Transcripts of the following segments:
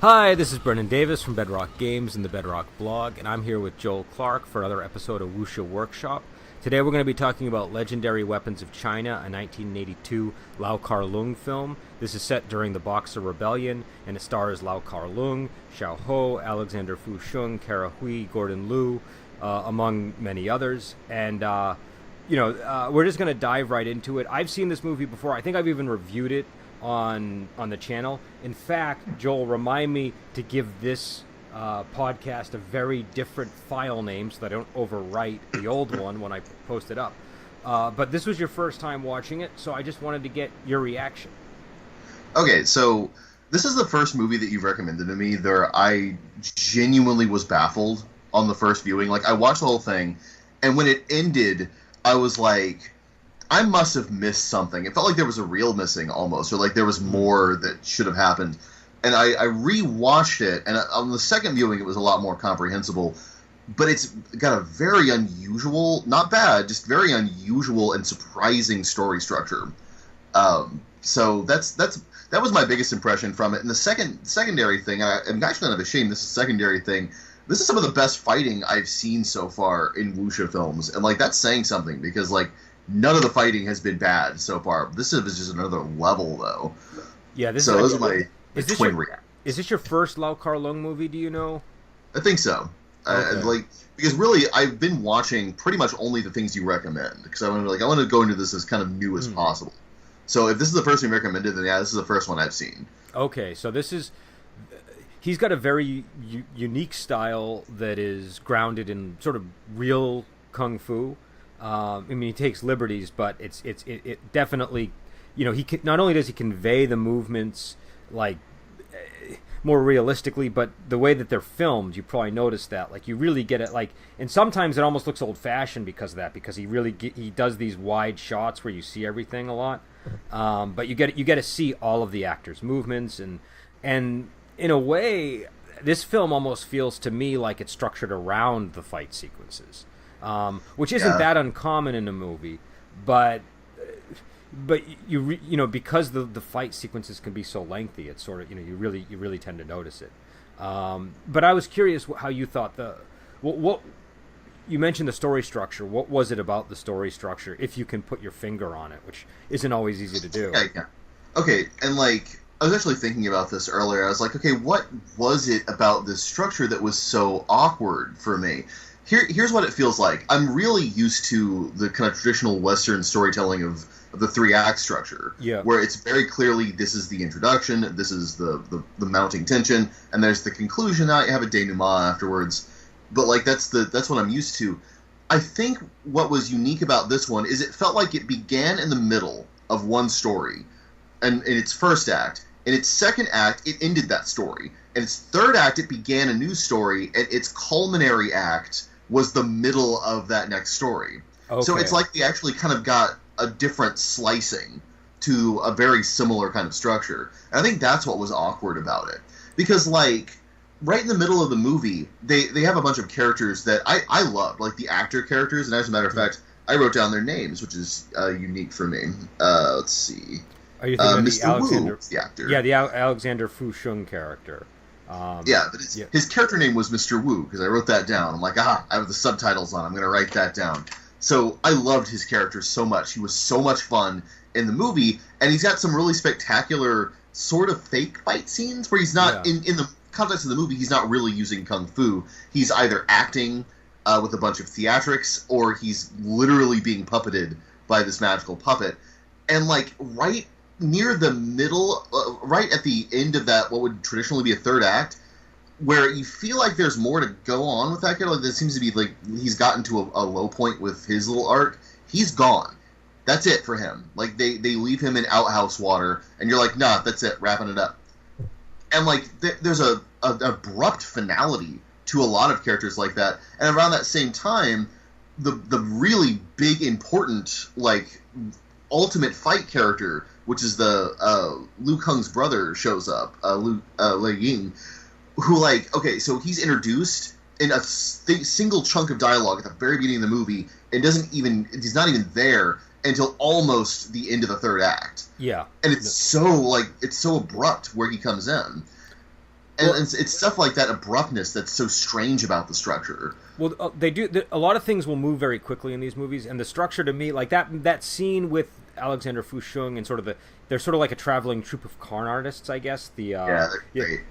Hi, this is Brennan Davis from Bedrock Games and the Bedrock blog, and I'm here with Joel Clark for another episode of Wuxia Workshop. Today we're going to be talking about Legendary Weapons of China, a 1982 Lau Kar-Leung film. This is set during the Boxer Rebellion, and it stars Lau Kar-Leung, Xiao Ho, Alexander Fu Sheng, Kara Hui, Gordon Liu, among many others. And, we're just going to dive right into it. I've seen this movie before. I think I've even reviewed it on the channel. In fact, Joel, remind me to give this podcast a very different file name so that I don't overwrite the old one when I post it up. But this was your first time watching it, so I just wanted to get your reaction. Okay, so this is the first movie that you've recommended to me that I genuinely was baffled on the first viewing. Like, I watched the whole thing, and when it ended, I was like, I must have missed something. It felt like there was a reel missing almost, or like there was more that should have happened. And I re-watched it, and on the second viewing, it was a lot more comprehensible. But it's got a very unusual, not bad, just very unusual and surprising story structure. So that was my biggest impression from it. And the secondary thing, I'm actually kind of ashamed this is a secondary thing. This is some of the best fighting I've seen so far in wuxia films, and like that's saying something because like none of the fighting has been bad so far. This is just another level, though. Yeah, those are my twin reactions. Is this your first Lau Kar-Leung movie, do you know? I think so. Okay. Because really, I've been watching pretty much only the things you recommend. Because I want to go into this as kind of new as possible. So if this is the first one you recommended, then yeah, this is the first one I've seen. Okay, so he's got a very unique style that is grounded in sort of real kung fu. I mean, he takes liberties, but it definitely, not only does he convey the movements like more realistically, but the way that they're filmed, you probably noticed that, like you really get it, like, and sometimes it almost looks old-fashioned because of that, because he does these wide shots where you see everything a lot, but you get to see all of the actors' movements, and in a way, this film almost feels to me like it's structured around the fight sequences. Which isn't that uncommon in a movie, but because the fight sequences can be so lengthy, it's sort of you really tend to notice it. But I was curious how you thought what you mentioned the story structure. What was it about the story structure, if you can put your finger on it, which isn't always easy to do? Okay, and like I was actually thinking about this earlier. I was like, okay, what was it about this structure that was so awkward for me? Here's what it feels like. I'm really used to the kind of traditional Western storytelling of the three-act structure, where it's very clearly this is the introduction, this is the mounting tension, and there's the conclusion. Now you have a denouement afterwards. But like that's what I'm used to. I think what was unique about this one is it felt like it began in the middle of one story, and in its first act. In its second act, it ended that story. In its third act, it began a new story, and its culminary act was the middle of that next story. Okay. So it's like they actually kind of got a different slicing to a very similar kind of structure. And I think that's what was awkward about it. Because, like, right in the middle of the movie, they have a bunch of characters that I loved, like the actor characters, and as a matter of fact, I wrote down their names, which is unique for me. Let's see. Are you thinking of Mr. the Alexander, Wu, the actor? Yeah, the Alexander Fu Sheng character. But his character name was Mr. Wu, because I wrote that down. I'm like, I have the subtitles on. I'm going to write that down. So I loved his character so much. He was so much fun in the movie, and he's got some really spectacular sort of fake fight scenes where he's not, in the context of the movie, he's not really using kung fu. He's either acting with a bunch of theatrics, or he's literally being puppeted by this magical puppet. And like right near the middle, right at the end of that, what would traditionally be a third act, where you feel like there's more to go on with that character. Like, there seems to be like he's gotten to a low point with his little arc. He's gone. That's it for him. Like they leave him in outhouse water, and you're like, nah, that's it, wrapping it up. And like there's a abrupt finality to a lot of characters like that. And around that same time, the really big important like ultimate fight character, which is the Liu Kang's brother, shows up, Lei Ying, who, like, okay, so he's introduced in a single chunk of dialogue at the very beginning of the movie, and he's not even there until almost the end of the third act. Yeah. And it's so abrupt where he comes in. And it's stuff like that abruptness that's so strange about the structure. Well, they do. A lot of things will move very quickly in these movies, and the structure to me, like that scene with Alexander Fusheng and sort of they're sort of like a traveling troupe of con artists, I guess. They're great.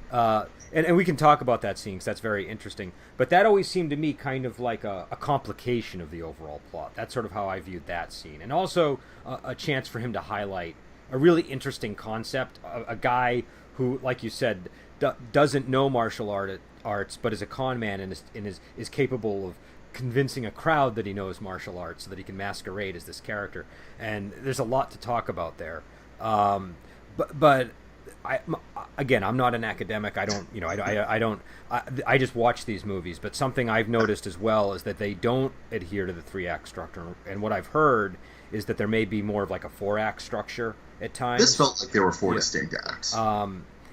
And we can talk about that scene because that's very interesting. But that always seemed to me kind of like a complication of the overall plot. That's sort of how I viewed that scene, and also a chance for him to highlight a really interesting concept. A guy who, like you said, doesn't know martial arts, but is a con man and is capable of convincing a crowd that he knows martial arts so that he can masquerade as this character. And there's a lot to talk about there. But I'm not an academic. I don't, I just watch these movies. But something I've noticed as well is that they don't adhere to the 3-act structure. And what I've heard is that there may be more of like a 4-act structure at times. This felt like there were 4 distinct acts.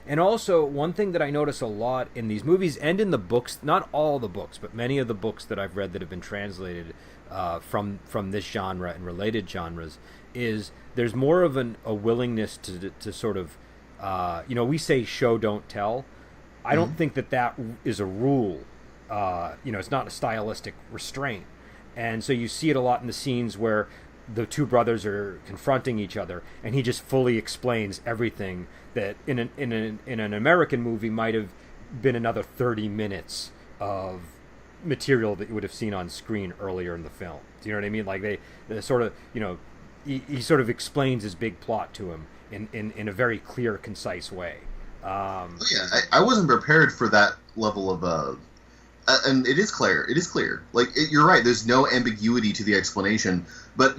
And also, one thing that I notice a lot in these movies and in the books, not all the books, but many of the books that I've read that have been translated from this genre and related genres, is there's more of a willingness to sort of, we say show, don't tell. I don't think that is a rule. It's not a stylistic restraint. And so you see it a lot in the scenes where the two brothers are confronting each other, and he just fully explains everything that in an American movie might have been another 30 minutes of material that you would have seen on screen earlier in the film. Do you know what I mean? Like they sort of, he sort of explains his big plot to him in a very clear, concise way. I wasn't prepared for that level of and it is clear. It is clear. Like you're right. There's no ambiguity to the explanation, but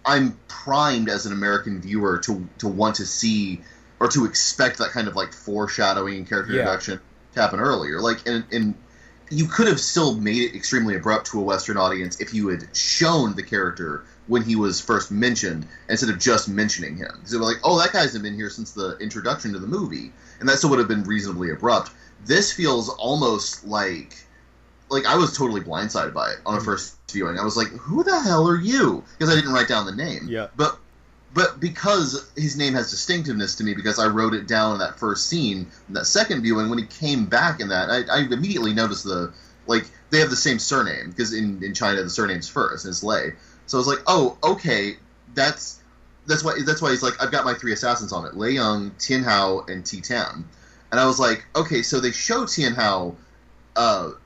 I'm primed as an American viewer to want to see or to expect that kind of like foreshadowing and character introduction to happen earlier. Like, and you could have still made it extremely abrupt to a Western audience if you had shown the character when he was first mentioned instead of just mentioning him. Because they were like, oh, that guy's been here since the introduction to the movie, and that still would have been reasonably abrupt. This feels almost like I was totally blindsided by it on a first viewing. I was like, who the hell are you? Because I didn't write down the name. Yeah. But because his name has distinctiveness to me, because I wrote it down in that first scene, in that second viewing, when he came back in that, I immediately noticed they have the same surname, because in China the surname's first, and it's Lei. So I was like, oh, okay, that's why he's like, I've got my 3 assassins on it, Lei Yong, Tian Hao, and Ti Tan. And I was like, okay, so they show Tian Hao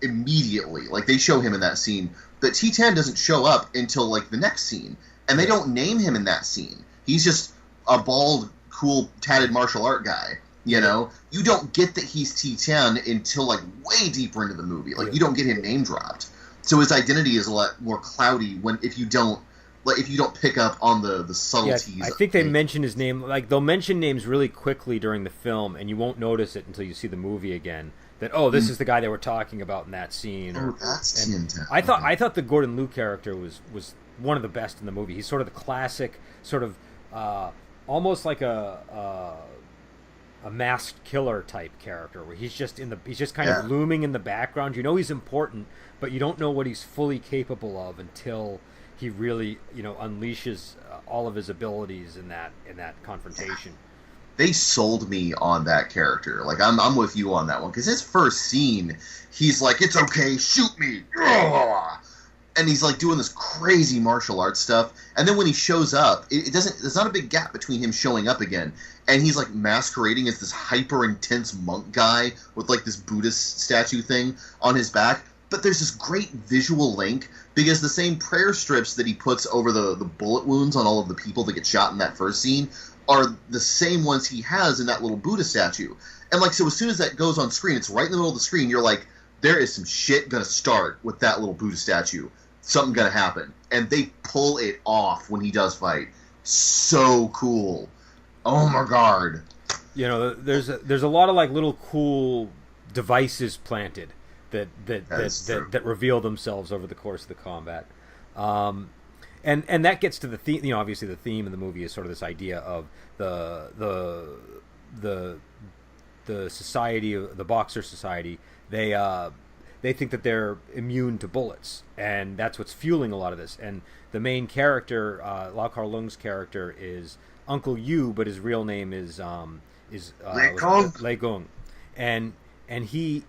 immediately, like they show him in that scene, but Ti Tan doesn't show up until like the next scene, and they don't name him in that scene. He's just a bald, cool, tatted martial art guy. You know, you don't get that he's Ti Tan until like way deeper into the movie. Like you don't get him name dropped, so his identity is a lot more cloudy if you don't pick up on the subtleties. Yeah, I think they mention his name. Like they'll mention names really quickly during the film, and you won't notice it until you see the movie again. That this is the guy they were talking about in that scene. That's Tian Tan. I thought the Gordon Liu character was one of the best in the movie. He's sort of the classic, sort of almost like a masked killer type character, where he's just kind of looming in the background. You know he's important, but you don't know what he's fully capable of until he really unleashes all of his abilities in that confrontation. They sold me on that character. Like I'm with you on that one, because his first scene, he's like, "It's okay, shoot me," and he's like doing this crazy martial arts stuff. And then when he shows up, there's not a big gap between him showing up again, and he's like masquerading as this hyper intense monk guy with like this Buddhist statue thing on his back. But there's this great visual link, because the same prayer strips that he puts over the bullet wounds on all of the people that get shot in that first scene are the same ones he has in that little Buddha statue. And like, so as soon as that goes on screen, it's right in the middle of the screen, you're like, there is some shit gonna start with that little Buddha statue. Something gonna happen. And they pull it off when he does fight. So cool. Oh my god. There's a lot of like little cool devices planted that reveal themselves over the course of the combat. And that gets to the theme. Obviously the theme of the movie is sort of this idea of the society, the boxer society. They think that they're immune to bullets, and that's what's fueling a lot of this. And the main character, Lau Kar-Leung's character, is Uncle Yu, but his real name is Lei Gong. And and he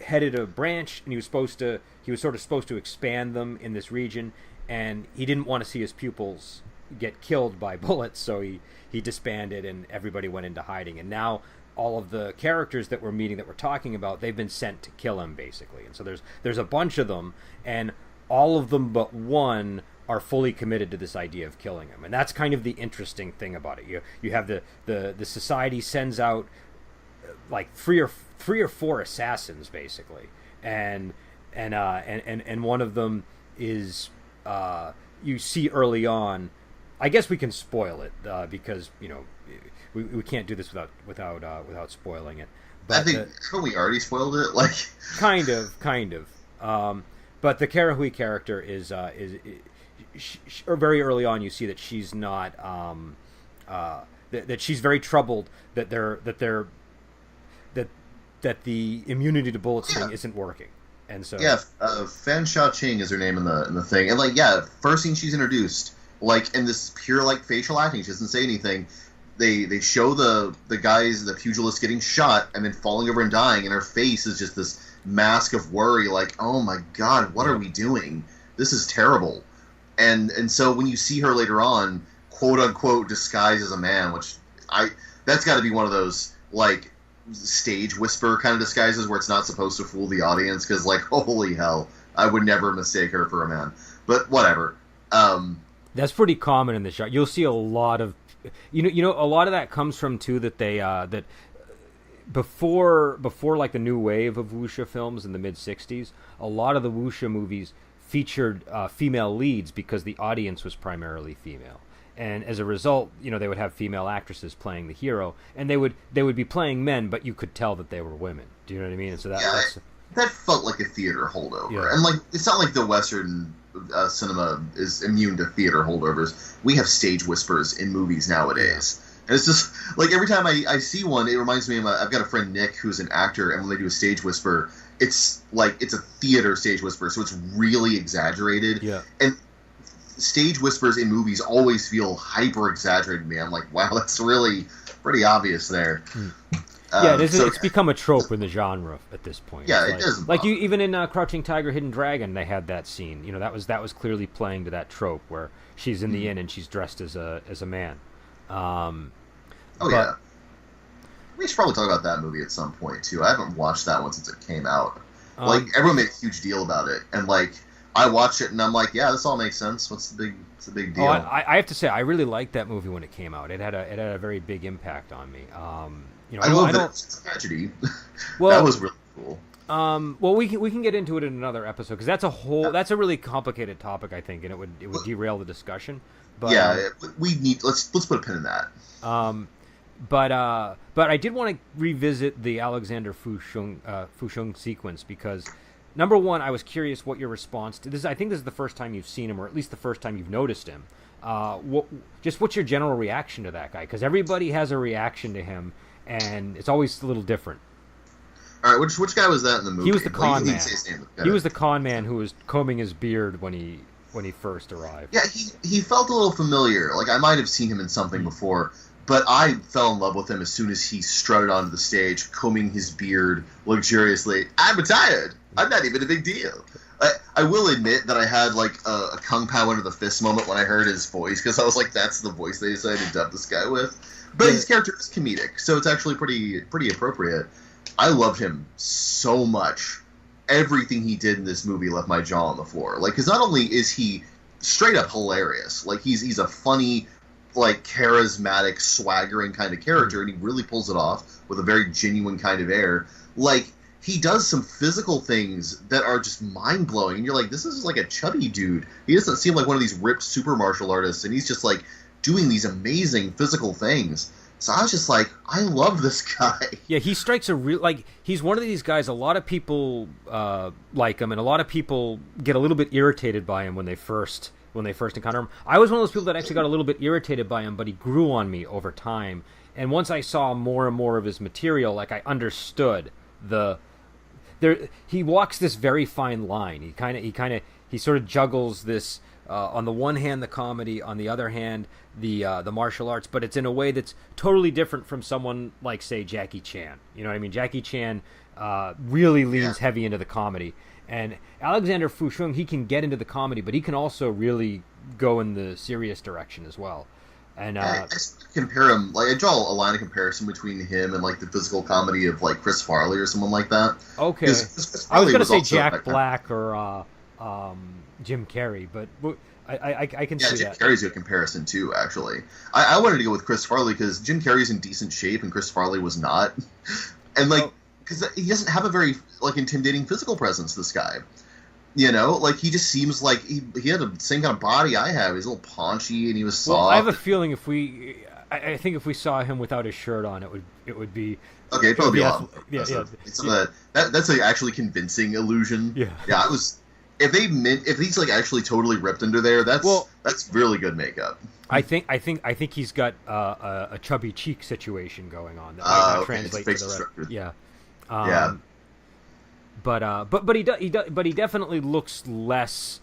headed a branch, and he was sort of supposed to expand them in this region, and he didn't want to see his pupils get killed by bullets, so he disbanded, and everybody went into hiding. And now all of the characters that we're meeting, that we're talking about, they've been sent to kill him, basically. And so there's a bunch of them, and all of them but one are fully committed to this idea of killing him. And that's kind of the interesting thing about it. You have the society sends out like three or four assassins, basically, and one of them is you see early on. I guess we can spoil it because we can't do this without spoiling it. But I think haven't we already spoiled it? Like kind of. But the Karahui character is or very early on, you see that she's not that she's very troubled that the immunity to bullets thing isn't working. And so Fan Xiaoqing is her name in the thing, and first thing she's introduced, like in this pure like facial acting, she doesn't say anything. They show the pugilist getting shot and then falling over and dying, and her face is just this mask of worry, like, oh my god, what are we doing? This is terrible. And so when you see her later on, quote unquote, disguised as a man, that's got to be one of those like stage whisper kind of disguises where it's not supposed to fool the audience, because like, holy hell, I would never mistake her for a man. But whatever. That's pretty common in the show. You'll see a lot of, a lot of that comes from too that they that before like the new wave of wuxia films in the mid '60s, a lot of the wuxia movies featured female leads because the audience was primarily female. And as a result, they would have female actresses playing the hero, and they would be playing men, but you could tell that they were women. Do you know what I mean? And so that felt like a theater holdover. Yeah. And like, it's not like the Western cinema is immune to theater holdovers. We have stage whispers in movies nowadays. And it's just like every time I see one, it reminds me of I've got a friend Nick who's an actor, and when they do a stage whisper, it's like it's a theater stage whisper, so it's really exaggerated. Yeah. And stage whispers in movies always feel hyper exaggerated to me. I'm like, wow, that's really pretty obvious there. It's become a trope in the genre at this point. Yeah, it doesn't. Like even in Crouching Tiger, Hidden Dragon, they had that scene. That was clearly playing to that trope where she's in the inn and she's dressed as a man. Yeah. We should probably talk about that movie at some point too. I haven't watched that one since it came out. Like everyone made a huge deal about it, and like I watched it and I'm like, yeah, this all makes sense. What's the big deal? I have to say, I really liked that movie when it came out. It had a very big impact on me. I love that it's a tragedy. Well, that was really cool. Well, we can get into it in another episode, because that's a really complicated topic, I think, and it would derail the discussion. But let's put a pin in that. But I did want to revisit the Alexander Fusheng sequence, because number one, I was curious what your response to this. I think this is the first time you've seen him, or at least the first time you've noticed him. What's your general reaction to that guy? Because everybody has a reaction to him, and it's always a little different. All right, which guy was that in the movie? He was the con man. He was the con man who was combing his beard when he first arrived. Yeah, he felt a little familiar. Like I might have seen him in something before, but I fell in love with him as soon as he strutted onto the stage, combing his beard luxuriously. I'm retired. I'm not even a big deal. I will admit that I had like a Kung Pao under the fist moment when I heard his voice, because I was like, that's the voice they decided to dub this guy with. But his character is comedic, so it's actually pretty appropriate. I loved him so much. Everything he did in this movie left my jaw on the floor. Like, because not only is he straight up hilarious, like he's a funny, like charismatic, swaggering kind of character, and he really pulls it off with a very genuine kind of air. Like, he does some physical things that are just mind blowing, and you're like, this is like a chubby dude. He doesn't seem like one of these ripped super martial artists, and he's just like doing these amazing physical things. So I was just like, I love this guy. Yeah, he strikes a real, like, he's one of these guys, a lot of people like him, and a lot of people get a little bit irritated by him when they first encounter him. I was one of those people that actually got a little bit irritated by him, but he grew on me over time. And once I saw more and more of his material, like, I understood he walks this very fine line. He sort of juggles this on the one hand the comedy, on the other hand the martial arts, but it's in a way that's totally different from someone like, say, Jackie Chan. You know what I mean? Jackie Chan really leans heavy into the comedy, and Alexander Fusheng, he can get into the comedy, but he can also really go in the serious direction as well. And I compare him, like, I draw a line of comparison between him and like the physical comedy of like Chris Farley or someone like that. Okay, I was gonna say Jack Black or Jim Carrey, but I can see Jim that. Carrey's a good comparison too. Actually, I wanted to go with Chris Farley because Jim Carrey's in decent shape and Chris Farley was not, and like because he doesn't have a very like intimidating physical presence. This guy. You know, like, he just seems like he had the same kind of body I have. He's a little paunchy and he was soft. Well, I have a feeling I think if we saw him without his shirt on, it would be okay. It'd probably be off. Yeah. That's like actually convincing illusion. Yeah. Yeah. It was if he's like actually totally ripped under there. That's really good makeup. I think he's got a chubby cheek situation going on that might not translate to the right. Yeah. Yeah. But he definitely looks less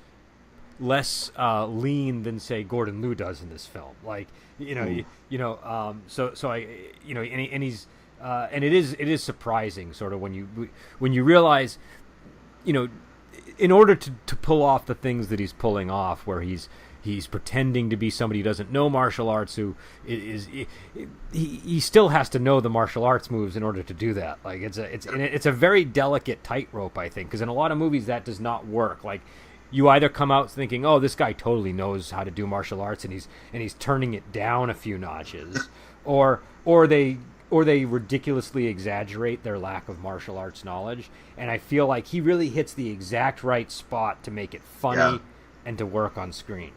lean than, say, Gordon Liu does in this film. Like, so I, and he's and it is surprising sort of when you realize, in order to pull off the things that he's pulling off, where he's pretending to be somebody who doesn't know martial arts, he still has to know the martial arts moves in order to do that. Like, it's a very delicate tightrope, I think, because in a lot of movies that does not work. Like, you either come out thinking, oh, this guy totally knows how to do martial arts and he's turning it down a few notches, or they ridiculously exaggerate their lack of martial arts knowledge. And I feel like he really hits the exact right spot to make it funny and to work on screen.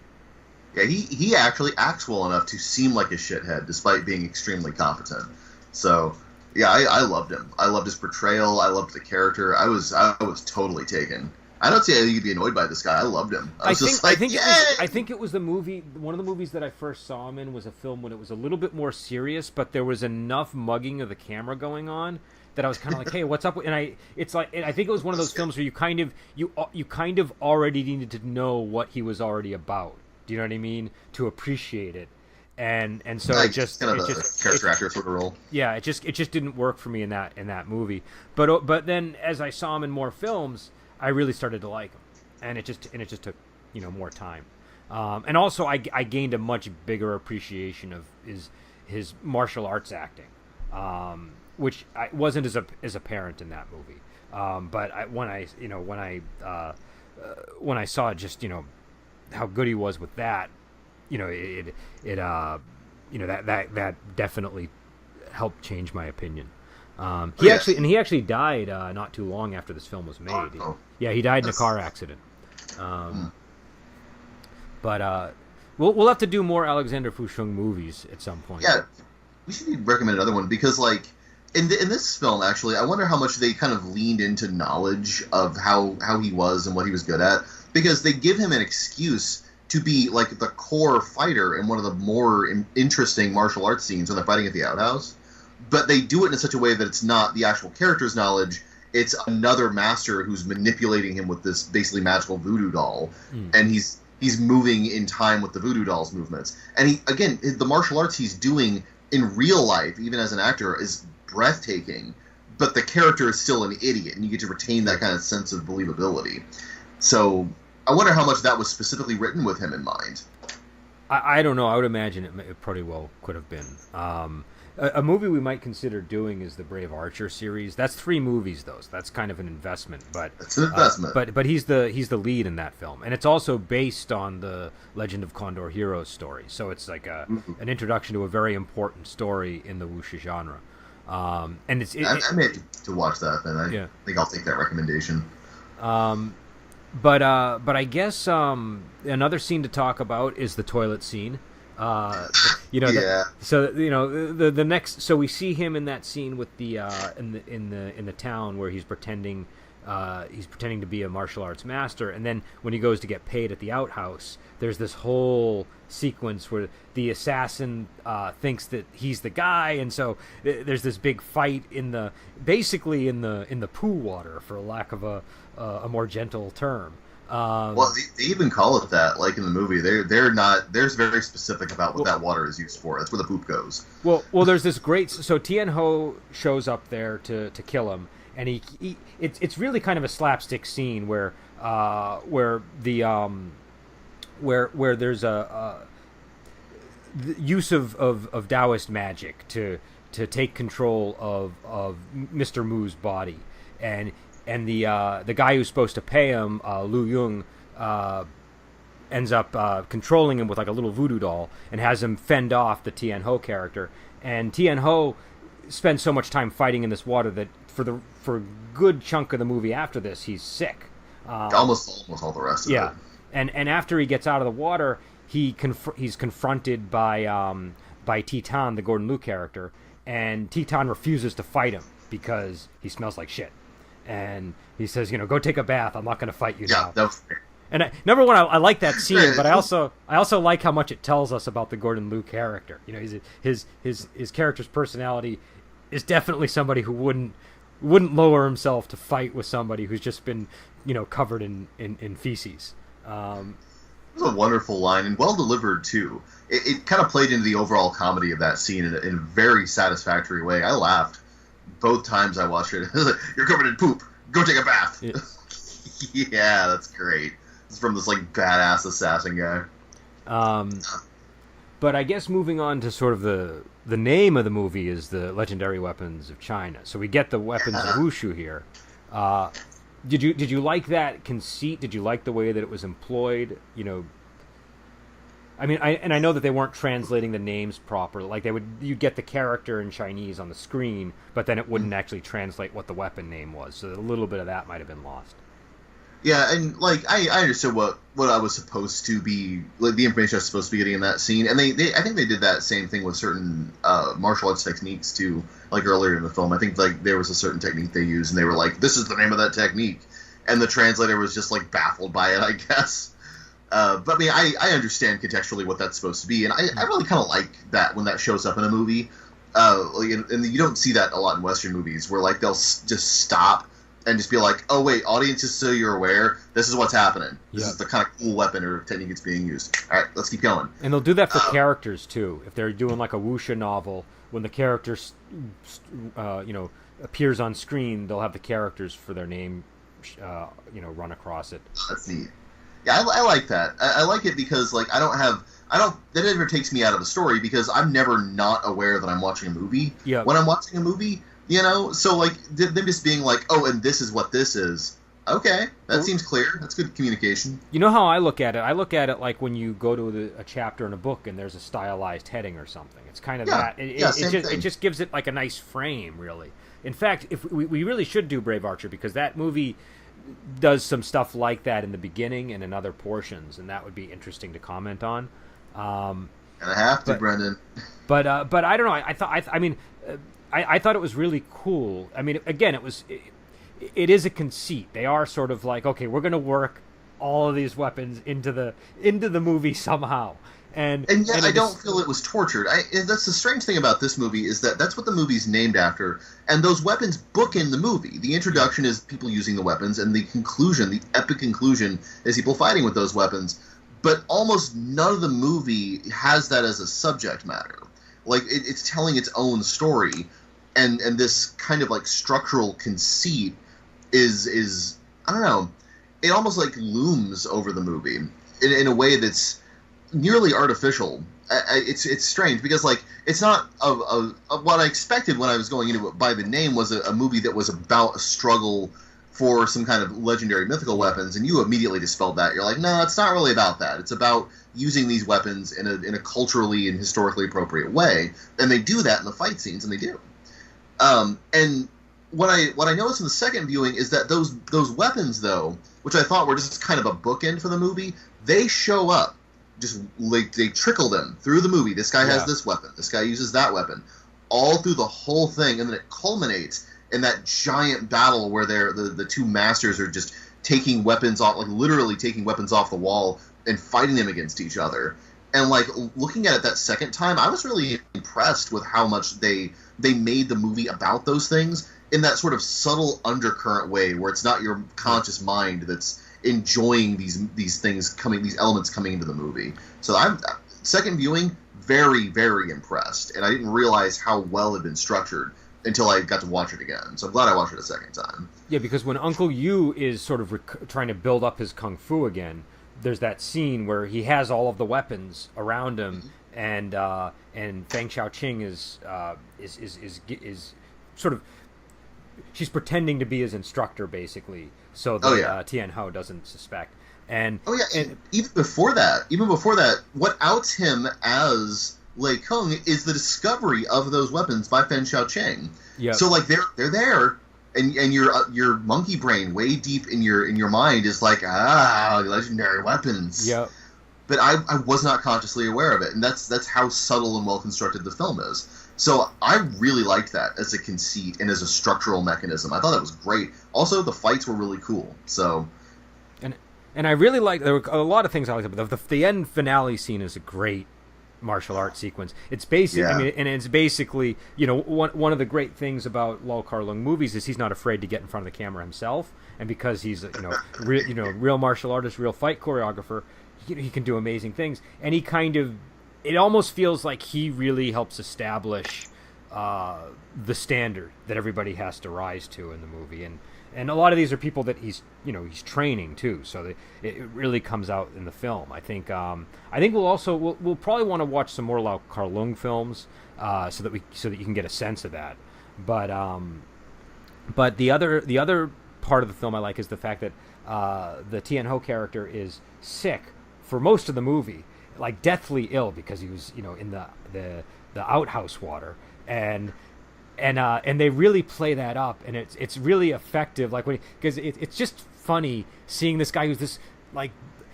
Yeah, he actually acts well enough to seem like a shithead, despite being extremely competent. So, yeah, I loved him. I loved his portrayal. I loved the character. I was totally taken. I don't see how you could be annoyed by this guy. I loved him. I think it was the movie. One of the movies that I first saw him in was a film when it was a little bit more serious, but there was enough mugging of the camera going on that I was kind of like, hey, what's up? And I think it was one of those films where you kind of already needed to know what he was already about. Do you know what I mean? To appreciate it, and so it just kind of a character actor sort of role. Yeah, it just didn't work for me in that movie. But then as I saw him in more films, I really started to like him, and it just took more time. And also I gained a much bigger appreciation of his martial arts acting, which wasn't as apparent in that movie. But when I saw just how good he was with that, that definitely helped change my opinion. He actually died not too long after this film was made. He died in a car accident. But we'll have to do more Alexander Fusheng movies at some point. Yeah, we should recommend another one because, like, in this film, actually, I wonder how much they kind of leaned into knowledge of how he was and what he was good at, because they give him an excuse to be like the core fighter in one of the more interesting martial arts scenes when they're fighting at the outhouse. But they do it in such a way that it's not the actual character's knowledge. It's another master who's manipulating him with this basically magical voodoo doll, and he's moving in time with the voodoo doll's movements. And the martial arts he's doing in real life, even as an actor, is breathtaking. But the character is still an idiot, and you get to retain that kind of sense of believability. So I wonder how much that was specifically written with him in mind. I don't know. I would imagine it pretty well could have been. A movie we might consider doing is the Brave Archer series. That's 3 movies, though, so that's kind of an investment. But it's an investment. But he's the lead in that film, and it's also based on the Legend of Condor Heroes story. So it's like an introduction to a very important story in the wuxia genre. And I may have to watch that, then. I think I'll take that recommendation. But I guess another scene to talk about is the toilet scene. The next. So we see him in that scene with the in the town where he's pretending to be a martial arts master, and then when he goes to get paid at the outhouse, there's this whole sequence where the assassin thinks that he's the guy, and so there's this big fight in the poo water, for lack of a more gentle term. Well, they even call it that, like in the movie. They're not. They're very specific about what that water is used for. That's where the poop goes. Well, there's this great. So Tien Ho shows up there to kill him, and it's really kind of a slapstick scene where there's a the use of Taoist magic to take control of Mr. Mu's body, and the guy who's supposed to pay him, Lu Yung, ends up controlling him with like a little voodoo doll and has him fend off the Tien Ho character. And Tien Ho spends so much time fighting in this water that for a good chunk of the movie after this, he's sick. Almost all the rest of it. And after he gets out of the water, he's confronted by Titan, the Gordon Liu character, and Titan refuses to fight him because he smells like shit. And he says, go take a bath. I'm not going to fight you now. That was fair. And number one, I like that scene, but I also like how much it tells us about the Gordon Liu character. His character's personality is definitely somebody who wouldn't lower himself to fight with somebody who's just been covered in feces. It was a wonderful line and well delivered too. It kind of played into the overall comedy of that scene in a very satisfactory way. I laughed both times I watched it. You're covered in poop. Go take a bath. Yeah, yeah, that's great. It's from this like badass assassin guy. But I guess moving on to sort of the name of the movie is the Legendary Weapons of China. So we get the weapons of Wushu here. Did you like that conceit? Did you like the way that it was employed? I mean, I know that they weren't translating the names properly. Like you'd get the character in Chinese on the screen, but then it wouldn't actually translate what the weapon name was. So a little bit of that might have been lost. Yeah, and like I understood what I was supposed to be, like the information I was supposed to be getting in that scene, and they I think they did that same thing with certain martial arts techniques too. Like earlier in the film, I think like there was a certain technique they used, and they were like, "This is the name of that technique," and the translator was just like baffled by it, I guess. But I mean, I understand contextually what that's supposed to be, and I really kind of like that when that shows up in a movie. And you don't see that a lot in Western movies, where like they'll just stop and just be like, "Oh wait, audience, just so you're aware, this is what's happening. This is the kind of cool weapon or technique that's being used. All right, let's keep going." And they'll do that for characters too. If they're doing like a wuxia novel, when the character, appears on screen, they'll have the characters for their name, run across it. That's neat. Yeah, I like that. I like it because like that never takes me out of the story because I'm never not aware that I'm watching a movie. Yeah. When I'm watching a movie. So like them just being like, "Oh, and this is what this is." Okay, that seems clear. That's good communication. You know how I look at it? I look at it like when you go to a chapter in a book and there's a stylized heading or something. It's kind of that. It just gives it like a nice frame, really. In fact, if we really should do Brave Archer because that movie does some stuff like that in the beginning and in other portions, and that would be interesting to comment on. And I have to, Brendan. But I don't know. I thought it was really cool. I mean, again, it is a conceit. They are sort of like, okay, we're going to work all of these weapons into the movie somehow. And yet I don't feel it was tortured. That's the strange thing about this movie is that's what the movie's named after, and those weapons bookend the movie. The introduction is people using the weapons, and the conclusion, the epic conclusion, is people fighting with those weapons. But almost none of the movie has that as a subject matter. Like it's telling its own story, and this kind of like structural conceit is I don't know. It almost like looms over the movie in a way that's nearly artificial. It's strange because like it's not what I expected when I was going into it by the name was a movie that was about a struggle for some kind of legendary mythical weapons, and you immediately dispelled that. You're like, no, it's not really about that. It's about using these weapons in a culturally and historically appropriate way, and they do that in the fight scenes, and they do. And what I noticed in the second viewing is that those weapons, though, which I thought were just kind of a bookend for the movie, they show up. Just like they trickle them through the movie. This guy has this weapon. This guy uses that weapon, all through the whole thing, and then it culminates in that giant battle where the two masters are just taking weapons off, like literally taking weapons off the wall and fighting them against each other. And like looking at it that second time, I was really impressed with how much they made the movie about those things in that sort of subtle undercurrent way, where it's not your conscious mind that's enjoying these things coming, these elements coming into the movie. So I'm second viewing, very, very impressed, and I didn't realize how well it had been structured until I got to watch it again. So I'm glad I watched it a second time. Yeah, because when Uncle Yu is sort of trying to build up his kung fu again, there's that scene where he has all of the weapons around him, and Feng Xiaoqing is sort of, she's pretending to be his instructor basically, so that Tian Ho doesn't suspect. And even before that, what outs him as Lei Kung is the discovery of those weapons by Feng Xiaoqing. Yeah. So like they're there, and your monkey brain way deep in your mind is like, legendary weapons. Yeah. But I was not consciously aware of it, and that's how subtle and well constructed the film is. So I really liked that as a conceit and as a structural mechanism. I thought that was great. Also, the fights were really cool. So. And I really liked, there were a lot of things I liked, but the end finale scene is a great martial arts sequence. It's basically, I mean, and it's basically, one of the great things about Lau Kar-Leung movies is he's not afraid to get in front of the camera himself, and because he's real martial artist, real fight choreographer, he can do amazing things, and he kind of, it almost feels like he really helps establish the standard that everybody has to rise to in the movie, and a lot of these are people that he's training too, so it really comes out in the film. I think we'll probably want to watch some more Lau Kar-Leung films so that you can get a sense of that. But the other part of the film I like is the fact that the Tian Ho character is sick for most of the movie, like deathly ill, because he was in the outhouse water, and they really play that up, and it's really effective. Like because it's just funny seeing this guy who's this, like,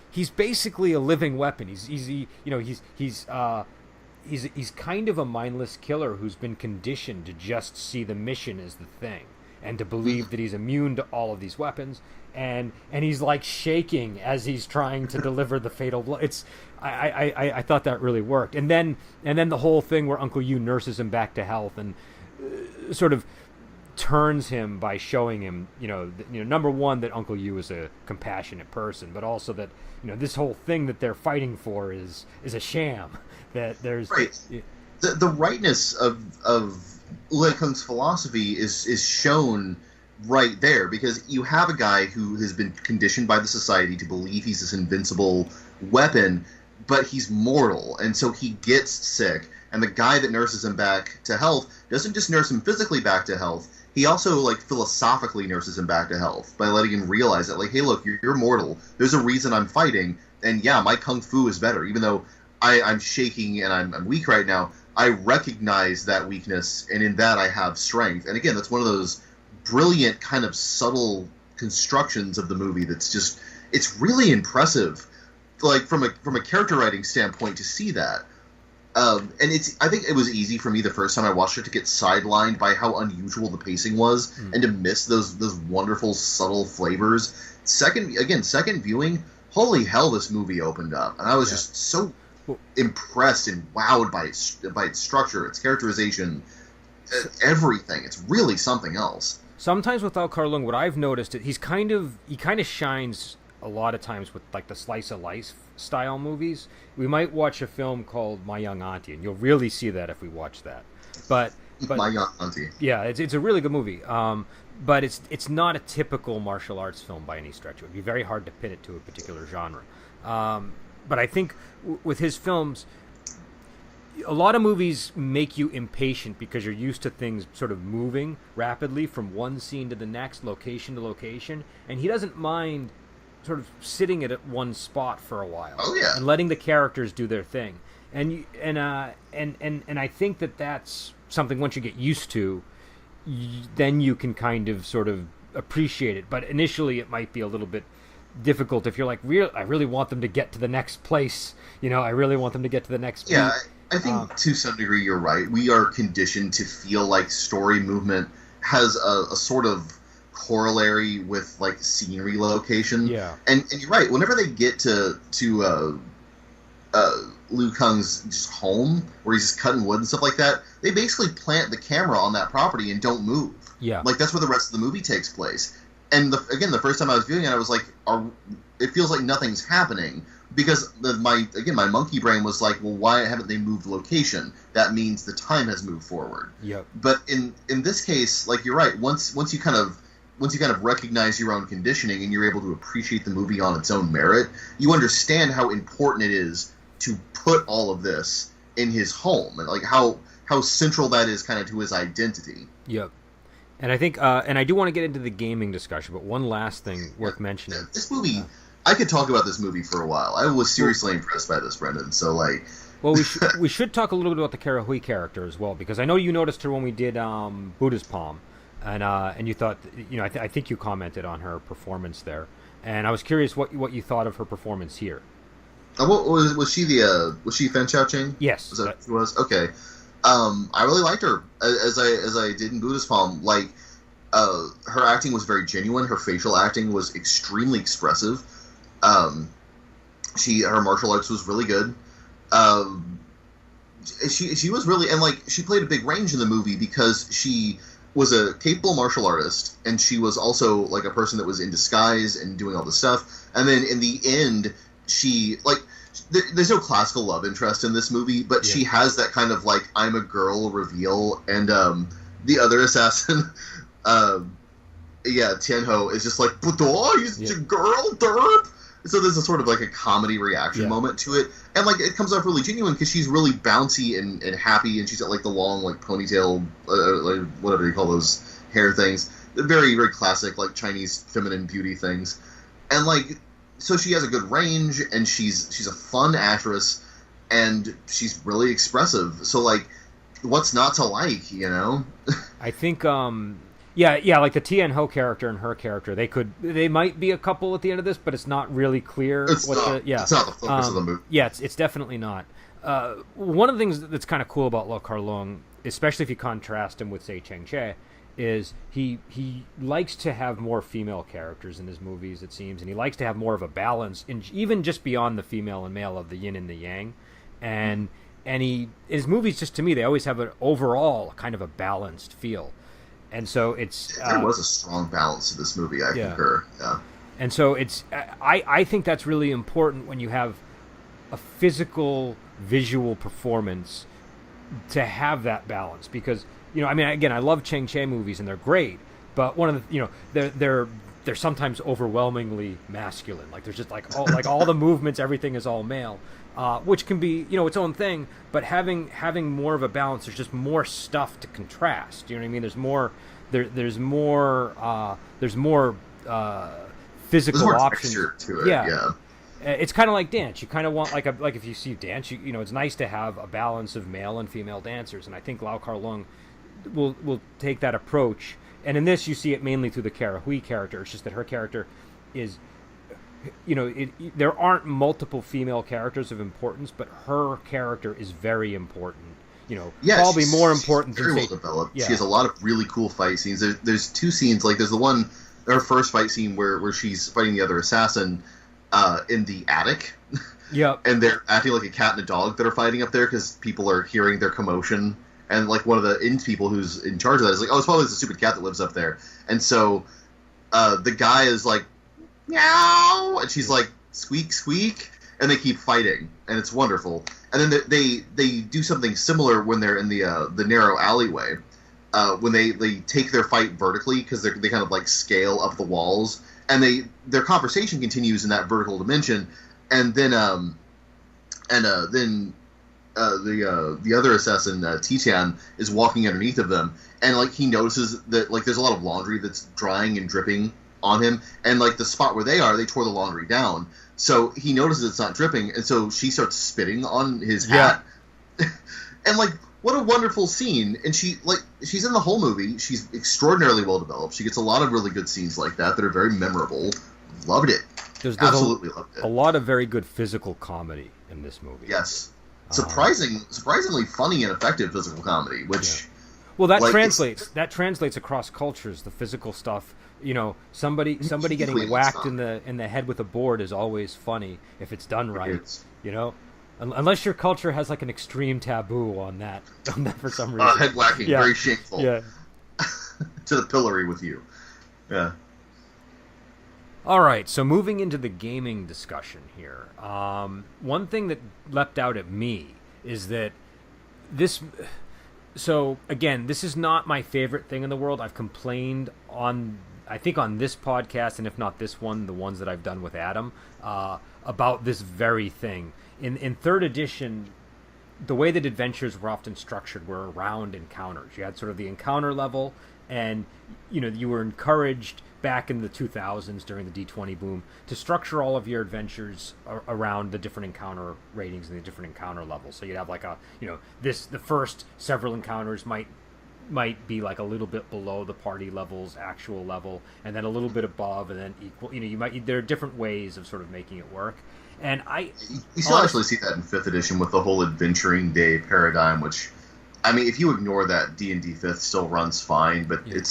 he's basically a living weapon. He's kind of a mindless killer who's been conditioned to just see the mission as the thing, and to believe that he's immune to all of these weapons, and he's like shaking as he's trying to deliver the fatal blow. I thought that really worked, and then the whole thing where Uncle Yu nurses him back to health and sort of turns him by showing him, number one, that Uncle Yu is a compassionate person, but also that this whole thing that they're fighting for is a sham. That there's right. The rightness of Lei Kung's philosophy is shown right there, because you have a guy who has been conditioned by the society to believe he's this invincible weapon, but he's mortal, and so he gets sick. And the guy that nurses him back to health doesn't just nurse him physically back to health. He also, like, philosophically nurses him back to health by letting him realize that, like, hey, look, you're mortal. There's a reason I'm fighting. And yeah, my kung fu is better. Even though I'm shaking and I'm weak right now, I recognize that weakness, and in that I have strength. And again, that's one of those brilliant kind of subtle constructions of the movie that's just, it's really impressive, like, from a character writing standpoint, to see that. And I think it was easy for me the first time I watched it to get sidelined by how unusual the pacing was, and to miss those wonderful subtle flavors. Second viewing, holy hell, this movie opened up, and I was just so impressed and wowed by its structure, its characterization, everything. It's really something else. Sometimes with Lau Kar-Leung, what I've noticed is he kind of shines a lot of times with, like, the slice of life style movies. We might watch a film called My Young Auntie, and you'll really see that if we watch that. But My Young Auntie, yeah, it's a really good movie. But it's not a typical martial arts film by any stretch. It would be very hard to pin it to a particular genre. But I think with his films, a lot of movies make you impatient because you're used to things sort of moving rapidly from one scene to the next, location to location, and he doesn't mind sort of sitting at one spot for a while, and letting the characters do their thing, and I think that's something, once you get used to, then you can kind of sort of appreciate it. But initially, it might be a little bit difficult if you're like, I really want them to get to the next place. I really want them to get to the next. Yeah, beat. I think to some degree you're right. We are conditioned to feel like story movement has a sort of corollary with, like, scenery location. Yeah. And you're right. Whenever they get to Liu Kang's just home, where he's just cutting wood and stuff like that, they basically plant the camera on that property and don't move. Yeah. Like, that's where the rest of the movie takes place. And the first time I was viewing it, I was like, it feels like nothing's happening. Because my monkey brain was like, well, why haven't they moved location? That means the time has moved forward. Yep. But in this case, like, you're right. Once you kind of recognize your own conditioning and you're able to appreciate the movie on its own merit, you understand how important it is to put all of this in his home, and like how central that is kind of to his identity. Yep. And I think, and I do want to get into the gaming discussion, but one last thing worth mentioning. This movie, I could talk about this movie for a while. I was seriously impressed by this, Brendan. So, like... Well, we should talk a little bit about the Kara Hui character as well, because I know you noticed her when we did Buddha's Palm, and you thought, I think you commented on her performance there, and I was curious what you thought of her performance here. Was she Fan Chao Ching? Yes. Was that who was? Okay. I really liked her, as I did in Buddha's Palm. Like, her acting was very genuine. Her facial acting was extremely expressive. Her martial arts was really good. She was really, and like, she played a big range in the movie because she was a capable martial artist, and she was also like a person that was in disguise and doing all this stuff. And then in the end, she, like, there's no classical love interest in this movie, but she has that kind of like, I'm a girl reveal. And the other assassin, Tianho, is just like, he's a girl, derp. So there's a sort of like a comedy reaction moment to it, and like, it comes off really genuine because she's really bouncy and happy, and she's got like the long like ponytail, like whatever you call those hair things, very very classic like Chinese feminine beauty things, and like, so she has a good range, and she's a fun actress, and she's really expressive. So like, what's not to like, I think like the Tian Ho character and her character, they might be a couple at the end of this, but it's not really clear. It's not the focus of the movie. Yeah, it's definitely not. One of the things that's kind of cool about Lau Kar-Leung, especially if you contrast him with, say, Cheng Che, is he likes to have more female characters in his movies, it seems, and he likes to have more of a balance, even just beyond the female and male, of the yin and the yang. And his movies, just to me, they always have an overall kind of a balanced feel. And so it's... there was a strong balance to this movie, I concur. Yeah. And so it's... I think that's really important when you have a physical, visual performance to have that balance. Because, again, I love Cheng Che movies, and they're great. But one of the... They're sometimes overwhelmingly masculine. Like, there's just all the movements, everything is all male. Which can be, its own thing, but having more of a balance, there's just more stuff to contrast. You know what I mean? There's more physical options to it. Yeah. It's kind of like dance. You kind of want like if you see dance, it's nice to have a balance of male and female dancers, and I think Lau Kar-Leung will take that approach. And in this, you see it mainly through the Kara Hui character. It's just that her character is, there aren't multiple female characters of importance, but her character is very important. Probably more important than, very well developed. Yeah. She has a lot of really cool fight scenes. There's two scenes, like there's the one, her first fight scene where she's fighting the other assassin in the attic. Yeah. And they're acting like a cat and a dog that are fighting up there because people are hearing their commotion. And like one of the inn people who's in charge of that is like, oh, it's probably the stupid cat that lives up there. And so the guy is like, meow, and she's like, squeak, squeak, and they keep fighting, and it's wonderful. And then they do something similar when they're in the narrow alleyway, when they take their fight vertically because they kind of like scale up the walls, and their conversation continues in that vertical dimension, and then the other assassin, Tian, is walking underneath of them, and like he notices that like there's a lot of laundry that's drying and dripping on him, and like the spot where they tore the laundry down, so he notices it's not dripping, and so she starts spitting on his hat. And like, what a wonderful scene. And she's in the whole movie. She's extraordinarily well developed. She gets a lot of really good scenes like that are very memorable. Loved it. There's Absolutely loved it. A lot of very good physical comedy in this movie. Yes. Surprisingly funny and effective physical comedy, which... Well, that translates across cultures. The physical stuff, somebody getting whacked in the head with a board is always funny if it's done right. Unless your culture has like an extreme taboo on that for some reason. Head whacking, very shameful. Yeah. To the pillory with you. Yeah. All right, so moving into the gaming discussion here, one thing that leapt out at me is that this. So again, this is not my favorite thing in the world. I've complained on, I think, on this podcast, and if not this one, the ones that I've done with Adam, about this very thing. In third edition, the way that adventures were often structured were around encounters. You had sort of the encounter level, and you were encouraged back in the 2000s during the D20 boom to structure all of your adventures around the different encounter ratings and the different encounter levels. So you'd have like the first several encounters might be like a little bit below the party level's actual level, and then a little bit above, and then equal. There are different ways of sort of making it work. And you still actually see that in 5th edition with the whole adventuring day paradigm, which, I mean, if you ignore that, D&D 5th still runs fine, but yeah.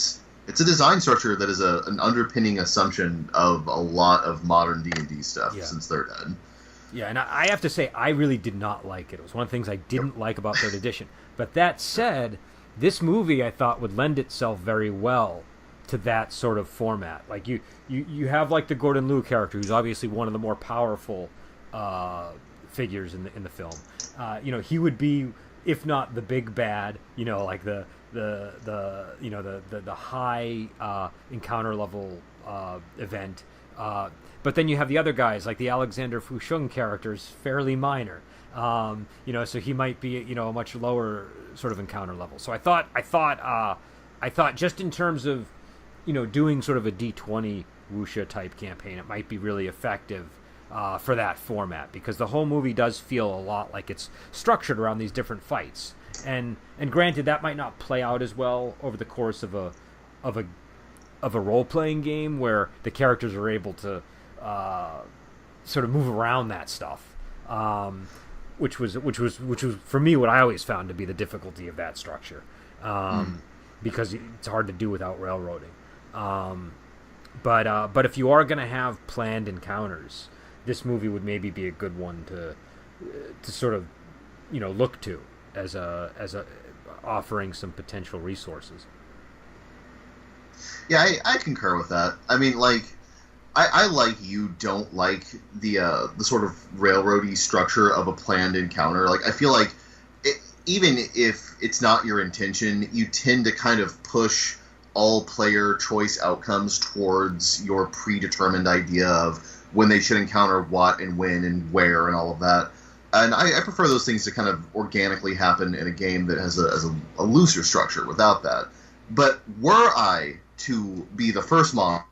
It's a design structure that is an underpinning assumption of a lot of modern D&D stuff since 3rd Ed. Yeah, and I have to say, I really did not like it. It was one of the things I didn't like about 3rd edition. But that said, this movie, I thought, would lend itself very well to that sort of format. Like, you have, like, the Gordon Liu character, who's obviously one of the more powerful figures in the film. He would be, if not the big bad, like the high encounter level event, but then you have the other guys like the Alexander Fusheng characters, fairly minor, so he might be a much lower sort of encounter level. So I thought just in terms of doing sort of a D20 Wuxia type campaign, it might be really effective for that format, because the whole movie does feel a lot like it's structured around these different fights. And granted, that might not play out as well over the course of a role playing game where the characters are able to sort of move around that stuff, which was for me what I always found to be the difficulty of that structure, because it's hard to do without railroading. But if you are going to have planned encounters, this movie would maybe be a good one to sort of look to as a offering some potential resources. Yeah, I concur with that. I mean, like, I like you don't like the sort of railroady structure of a planned encounter. Like, I feel like even if it's not your intention, you tend to kind of push all player choice outcomes towards your predetermined idea of when they should encounter what and when and where and all of that. And I prefer those things to kind of organically happen in a game that has a looser structure without that. But were I to be the first model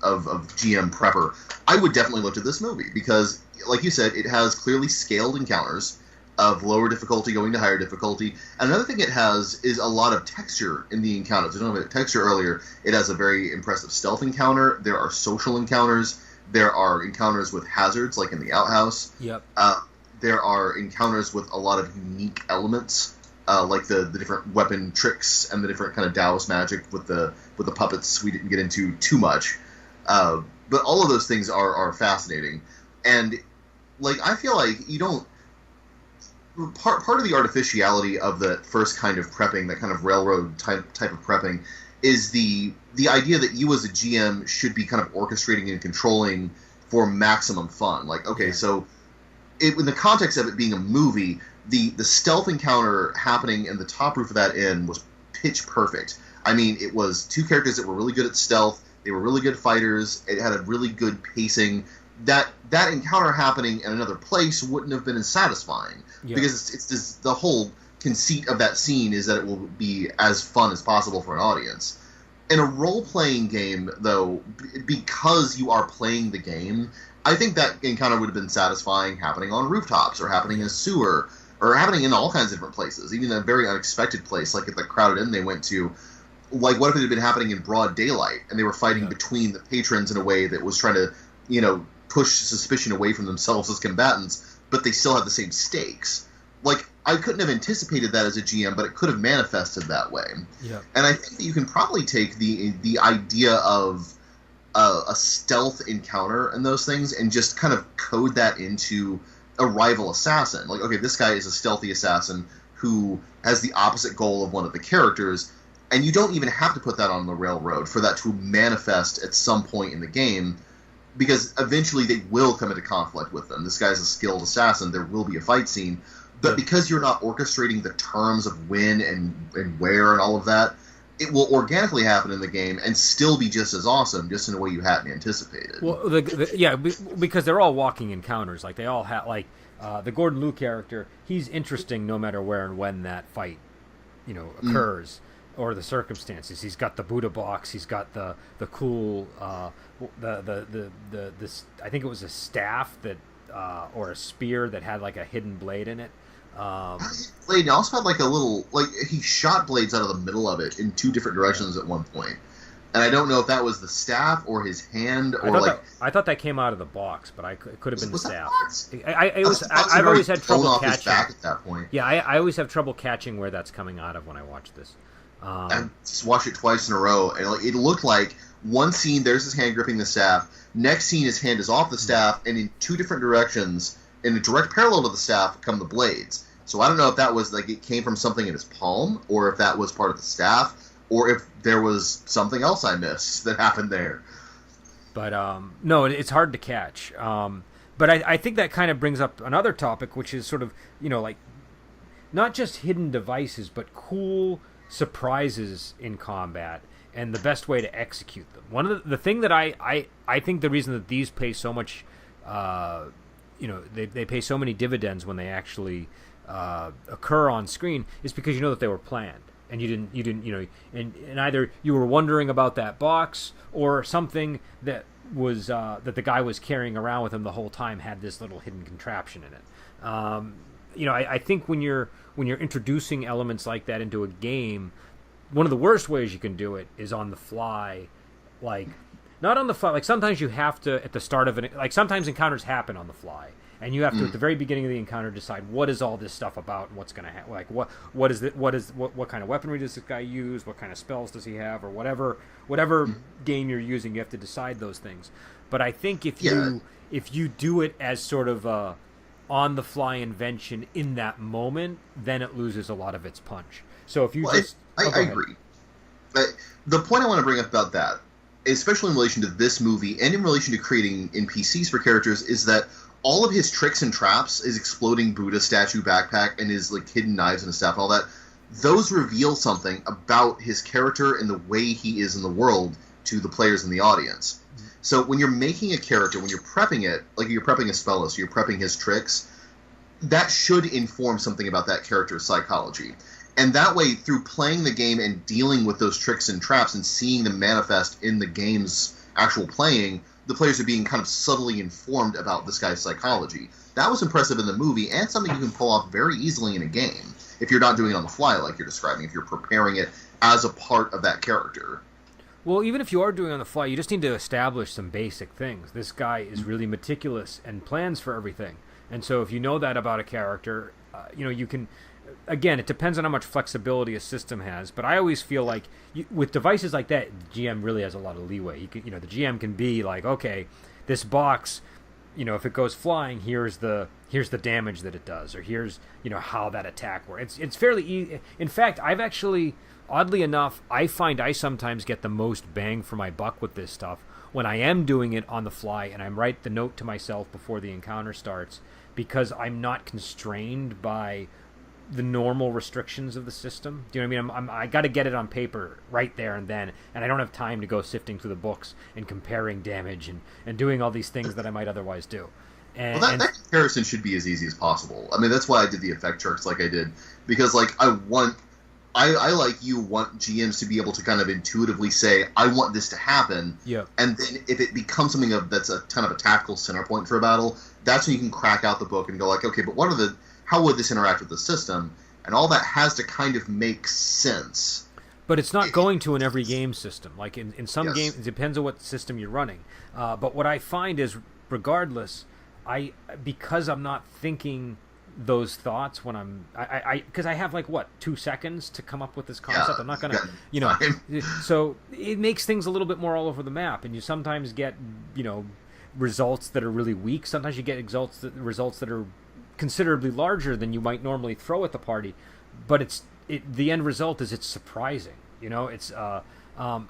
of GM Prepper, I would definitely look at this movie because, like you said, it has clearly scaled encounters of lower difficulty going to higher difficulty. And another thing it has is a lot of texture in the encounters. I talked about texture earlier. It has a very impressive stealth encounter. There are social encounters. There are encounters with hazards, like in the outhouse. Yep. There are encounters with a lot of unique elements, like the different weapon tricks and the different kind of Taoist magic with the puppets we didn't get into too much. But all of those things are fascinating. And, like, I feel like you don't... Part of the artificiality of the first kind of prepping, that kind of railroad type of prepping, is the idea that you as a GM should be kind of orchestrating and controlling for maximum fun. Like, okay, so... in the context of it being a movie, the stealth encounter happening in the top roof of that inn was pitch perfect. I mean, it was two characters that were really good at stealth. They were really good fighters. It had a really good pacing. That encounter happening in another place wouldn't have been as satisfying, because it's just, the whole conceit of that scene is that it will be as fun as possible for an audience. In a role-playing game, though, because you are playing the game, I think that encounter would have been satisfying happening on rooftops, or happening in a sewer, or happening in all kinds of different places, even a very unexpected place, like at the crowded inn they went to. Like, what if it had been happening in broad daylight, and they were fighting between the patrons in a way that was trying to, push suspicion away from themselves as combatants, but they still had the same stakes. Like, I couldn't have anticipated that as a GM, but it could have manifested that way. Yeah. And I think that you can probably take the idea of a stealth encounter and those things and just kind of code that into a rival assassin. Like, okay, this guy is a stealthy assassin who has the opposite goal of one of the characters, and you don't even have to put that on the railroad for that to manifest at some point in the game. because eventually they will come into conflict with them. This guy's a skilled assassin. There will be a fight scene. But because you're not orchestrating the terms of when and where and all of that, it will organically happen in the game and still be just as awesome, just in a way you hadn't anticipated. Well, because they're all walking encounters. Like, they all have, like, the Gordon Liu character, he's interesting no matter where and when that fight, occurs, or the circumstances. He's got the Buddha box. He's got the cool, this, I think it was a staff that, or a spear that had, like, a hidden blade in it. Blade also had like a little, like, he shot blades out of the middle of it in 2 different directions at one point, and I don't know if that was the staff or his hand or I thought that came out of the box, but it could have been the staff. I've always had trouble off catching. His back at that point. Yeah, I always have trouble catching where that's coming out of when I watch this. I just watched it twice in a row, and it looked like one scene there's his hand gripping the staff. Next scene, his hand is off the staff, and in 2 different directions, in a direct parallel to the staff, come the blades. So I don't know if that was like it came from something in his palm, or if that was part of the staff, or if there was something else I missed that happened there. But no, it's hard to catch. But I think that kind of brings up another topic, which is sort of, like, not just hidden devices, but cool surprises in combat and the best way to execute them. One of the thing that I think the reason that these pay so much, they pay so many dividends when they actually occur on screen is because you know that they were planned, and you didn't, and either you were wondering about that box, or something that was that the guy was carrying around with him the whole time had this little hidden contraption in it. I think when you're introducing elements like that into a game, one of the worst ways you can do it is on the fly. Like, not on the fly, like sometimes you have to, at the start of it, like sometimes encounters happen on the fly, and you have to at the very beginning of the encounter decide what is all this stuff about and what's going to happen. Like, what kind of weaponry does this guy use, what kind of spells does he have, or whatever game you're using, you have to decide those things. But I think if you do it as sort of a on the fly invention in that moment, then it loses a lot of its punch. So if you I agree. The point I want to bring up about that, especially in relation to this movie and in relation to creating NPCs for characters, is that all of his tricks and traps, his exploding Buddha statue backpack and his like hidden knives and his staff and all that, those reveal something about his character and the way he is in the world to the players in the audience. So when you're making a character, when you're prepping it, like you're prepping a spellist, you're prepping his tricks, that should inform something about that character's psychology. And that way, through playing the game and dealing with those tricks and traps and seeing them manifest in the game's actual playing, the players are being kind of subtly informed about this guy's psychology. That was impressive in the movie, and something you can pull off very easily in a game, if you're not doing it on the fly like you're describing, if you're preparing it as a part of that character. Well, even if you are doing it on the fly, you just need to establish some basic things. This guy is really meticulous and plans for everything. And so if you know that about a character, you can... Again, it depends on how much flexibility a system has, but I always feel like with devices like that, the GM really has a lot of leeway. The GM can be like, okay, this box, if it goes flying, here's the damage that it does, or here's how that attack works. It's fairly easy. In fact, I've actually, oddly enough, I find I sometimes get the most bang for my buck with this stuff when I am doing it on the fly and I write the note to myself before the encounter starts, because I'm not constrained by the normal restrictions of the system. Do you know what I mean? I got to get it on paper right there and then, and I don't have time to go sifting through the books and comparing damage and doing all these things that I might otherwise do. And that comparison should be as easy as possible. I mean, that's why I did the effect charts like I did, because like I like you want GMs to be able to kind of intuitively say, I want this to happen. Yeah. And then if it becomes something that's a kind of a tactical center point for a battle, that's when you can crack out the book and go like, okay, but how would this interact with the system? And all that has to kind of make sense. But it's not going to in every game system. Like in some games, it depends on what system you're running. But what I find is, regardless, because I'm not thinking those thoughts when because I have 2 seconds to come up with this concept. I'm not gonna, so it makes things a little bit more all over the map, and you sometimes get, results that are really weak. Sometimes you get results that are considerably larger than you might normally throw at the party, but the end result is it's surprising. It's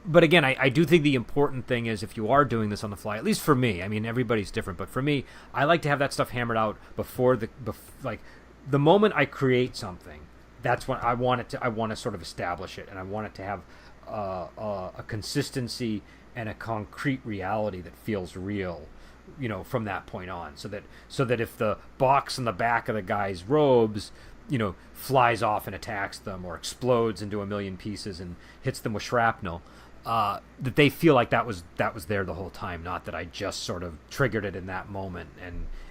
But again, I do think the important thing is if you are doing this on the fly, at least for me, I mean, everybody's different, but for me, I like to have that stuff hammered out before the moment I create something. That's when I want to sort of establish it, and I want it to have a consistency and a concrete reality that feels real, from that point on. So that if the box on the back of the guy's robes, flies off and attacks them, or explodes into a million pieces and hits them with shrapnel, that they feel like that was there the whole time, not that I just sort of triggered it in that moment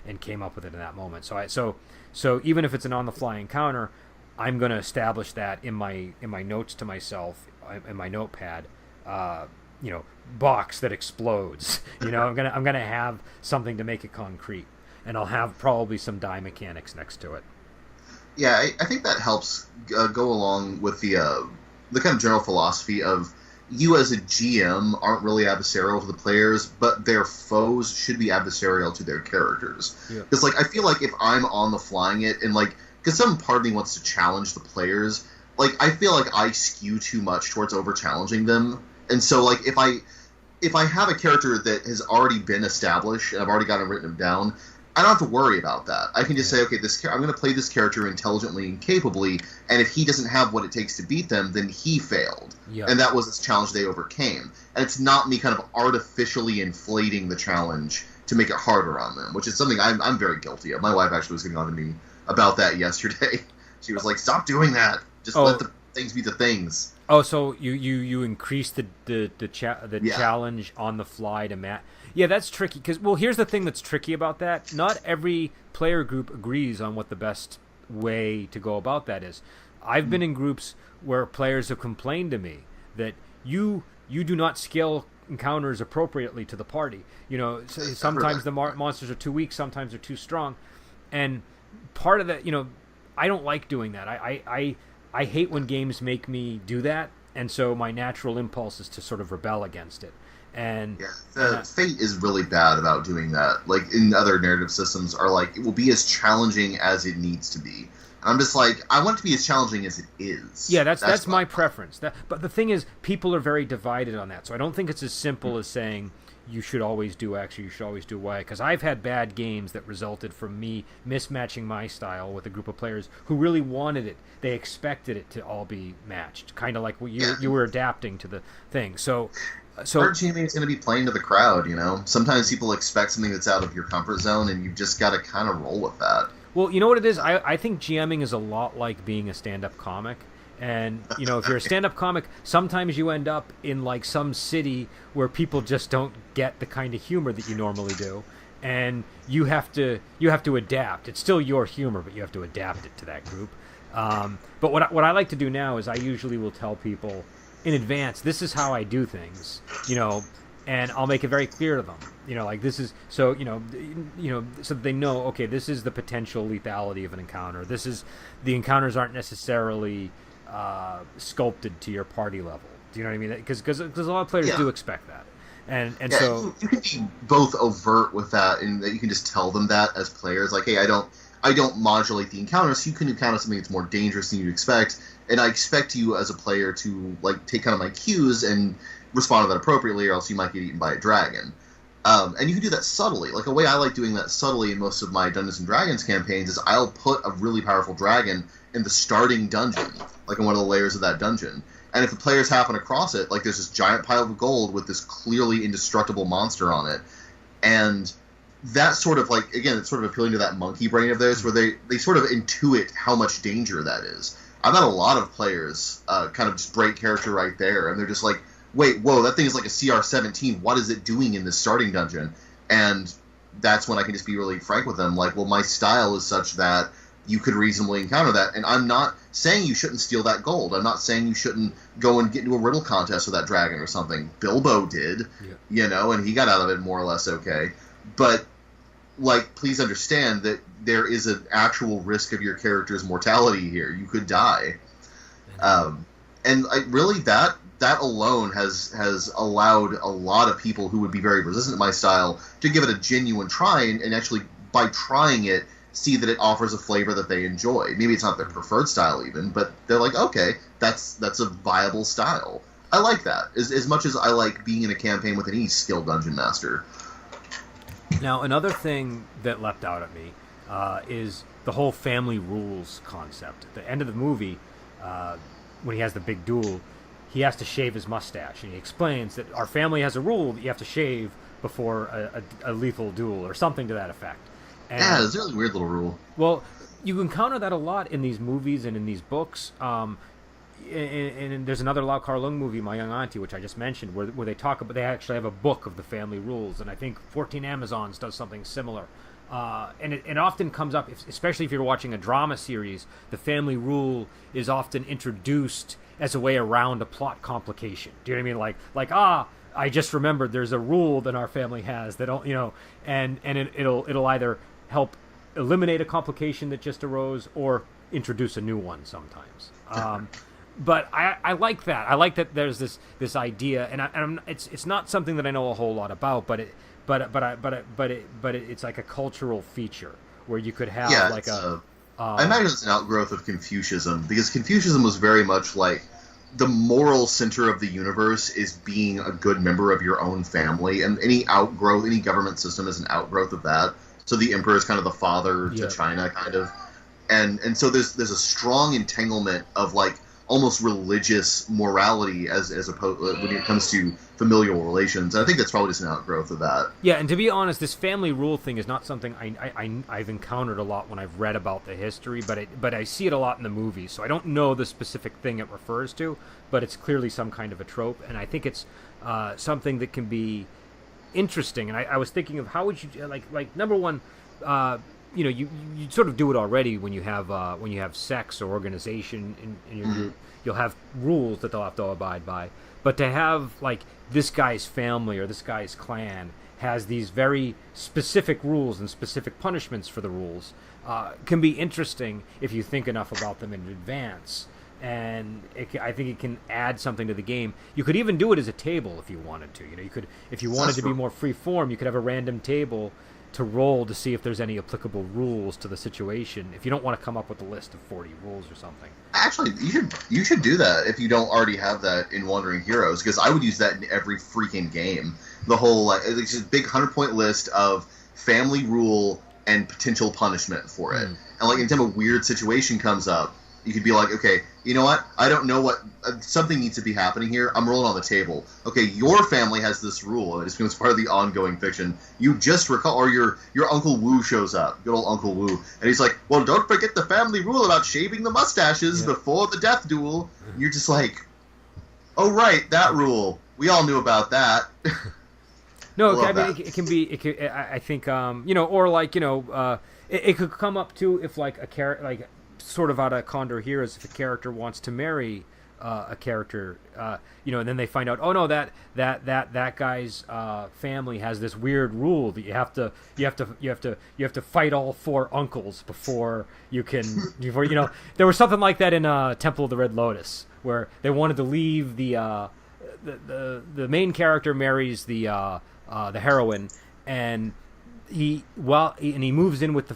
and came up with it in that moment. So even if it's an on-the-fly encounter, I'm going to establish that in my notes to myself, in my notepad. Box that explodes. I'm gonna have something to make it concrete, and I'll have probably some die mechanics next to it. Yeah, I think that helps go along with the kind of general philosophy of you as a GM aren't really adversarial to the players, but their foes should be adversarial to their characters. Because I feel like if I'm on the flying it, and because some part of me wants to challenge the players, I feel like I skew too much towards over challenging them, and so if I have a character that has already been established and I've already got him written down, I don't have to worry about that. I can just say, okay, I'm going to play this character intelligently and capably, and if he doesn't have what it takes to beat them, then he failed. And that was this challenge they overcame. And it's not me kind of artificially inflating the challenge to make it harder on them, which is something I'm very guilty of. My wife actually was getting on to me about that yesterday. She was like, stop doing that. Just let the things be the things. Oh, so you increase the challenge on the fly to match. Yeah, that's tricky because here's the thing that's tricky about that. Not every player group agrees on what the best way to go about that is. I've been in groups where players have complained to me that you do not scale encounters appropriately to the party. Sometimes the monsters are too weak, sometimes they're too strong, and part of that, I don't like doing that. I hate when games make me do that, and so my natural impulse is to sort of rebel against it. And Fate is really bad about doing that. In other narrative systems are it will be as challenging as it needs to be. I'm just I want it to be as challenging as it is. Yeah, that's my preference. But the thing is, people are very divided on that. So I don't think it's as simple as saying you should always do X or you should always do Y. Because I've had bad games that resulted from me mismatching my style with a group of players who really wanted it. They expected it to all be matched, kind of like you were adapting to the thing. So GMing is going to be playing to the crowd. Sometimes people expect something that's out of your comfort zone, and you've just got to kind of roll with that. Well, you know what it is? I think GMing is a lot like being a stand-up comic. And, if you're a stand-up comic, sometimes you end up in, some city where people just don't get the kind of humor that you normally do. And you have to adapt. It's still your humor, but you have to adapt it to that group. But what I like to do now is I usually will tell people in advance, this is how I do things, and I'll make it very clear to them, this is so so that they know, okay, this is the potential lethality of an encounter. The encounters aren't necessarily sculpted to your party level. Do you know what I mean? Because a lot of players do expect that, and so you can be both overt with that, and that you can just tell them that as players, hey, I don't modulate the encounter, so you can encounter something that's more dangerous than you'd expect. And I expect you as a player to take kind of my cues and respond to that appropriately, or else you might get eaten by a dragon. And you can do that subtly. A way I like doing that subtly in most of my Dungeons & Dragons campaigns is I'll put a really powerful dragon in the starting dungeon, in one of the layers of that dungeon. And if the players happen across it, there's this giant pile of gold with this clearly indestructible monster on it. And that sort of, again, it's sort of appealing to that monkey brain of theirs, where they sort of intuit how much danger that is. I've had a lot of players kind of just break character right there, and they're just wait, whoa, that thing is like a CR-17. What is it doing in this starting dungeon? And that's when I can just be really frank with them, well, my style is such that you could reasonably encounter that, and I'm not saying you shouldn't steal that gold. I'm not saying you shouldn't go and get into a riddle contest with that dragon or something. Bilbo did, and he got out of it more or less okay. But please understand that there is an actual risk of your character's mortality here. You could die. And really that alone has allowed a lot of people who would be very resistant to my style to give it a genuine try, and actually, by trying it, see that it offers a flavor that they enjoy. Maybe it's not their preferred style even, but they're okay, that's a viable style. I like that as much as I like being in a campaign with any skilled dungeon master. Now, another thing that leapt out at me is the whole family rules concept. At the end of the movie, when he has the big duel, he has to shave his mustache, and he explains that our family has a rule that you have to shave before a lethal duel, or something to that effect. And, yeah, it's a really weird little rule. Well, you encounter that a lot in these movies and in these books. And there's another Lau Kar-Leung movie, My Young Auntie, which I just mentioned, where they talk about, they actually have a book of the family rules, and I think 14 Amazons does something similar. And it often comes up, especially if you're watching a drama series, the family rule is often introduced as a way around a plot complication. Do you know what I mean? I just remembered there's a rule that our family has that don't, and it'll either help eliminate a complication that just arose or introduce a new one sometimes. But I like that. I like that there's this idea, and it's not something that I know a whole lot about, but it's like a cultural feature where you could have I imagine it's an outgrowth of Confucianism, because Confucianism was very much like the moral center of the universe is being a good member of your own family, and any government system is an outgrowth of that. So the emperor is kind of the father to China, kind of, and so there's a strong entanglement of like almost religious morality as opposed when it comes to familial relations. And I think that's probably just an outgrowth of that. Yeah, and to be honest, this family rule thing is not something I've encountered a lot when I've read about the history, but I see it a lot in the movies. So I don't know the specific thing it refers to, but it's clearly some kind of a trope, and I think it's something that can be interesting. And I was thinking of how would you like number one. You sort of do it already when you have sex or organization in your group. You'll have rules that they'll have to abide by. But to have like this guy's family or this guy's clan has these very specific rules and specific punishments for the rules can be interesting if you think enough about them in advance. And I think it can add something to the game. You could even do it as a table if you wanted to. You could, if you wanted to be more free form, you could have a random table to roll to see if there's any applicable rules to the situation, if you don't want to come up with a list of 40 rules or something. Actually, you should do that if you don't already have that in Wandering Heroes, because I would use that in every freaking game. The whole it's just a big 100-point list of family rule and potential punishment for it. And like anytime a weird situation comes up, you could be like, okay, you know what? I don't know what something needs to be happening here. I'm rolling on the table. Okay, your family has this rule, and it becomes part of the ongoing fiction. You just recall, or your Uncle Wu shows up, good old Uncle Wu, and he's like, well, don't forget the family rule about shaving the mustaches before the death duel. And you're just like, oh right, that rule. We all knew about that. No, I mean it can be. It could, I think or like it could come up too if like a character like. Sort of out of Condor Heroes, if a character wants to marry a character, and then they find out, oh no, that guy's family has this weird rule that you have to fight all 4 uncles before there was something like that in Temple of the Red Lotus where they wanted to leave the main character marries the heroine, and he moves in with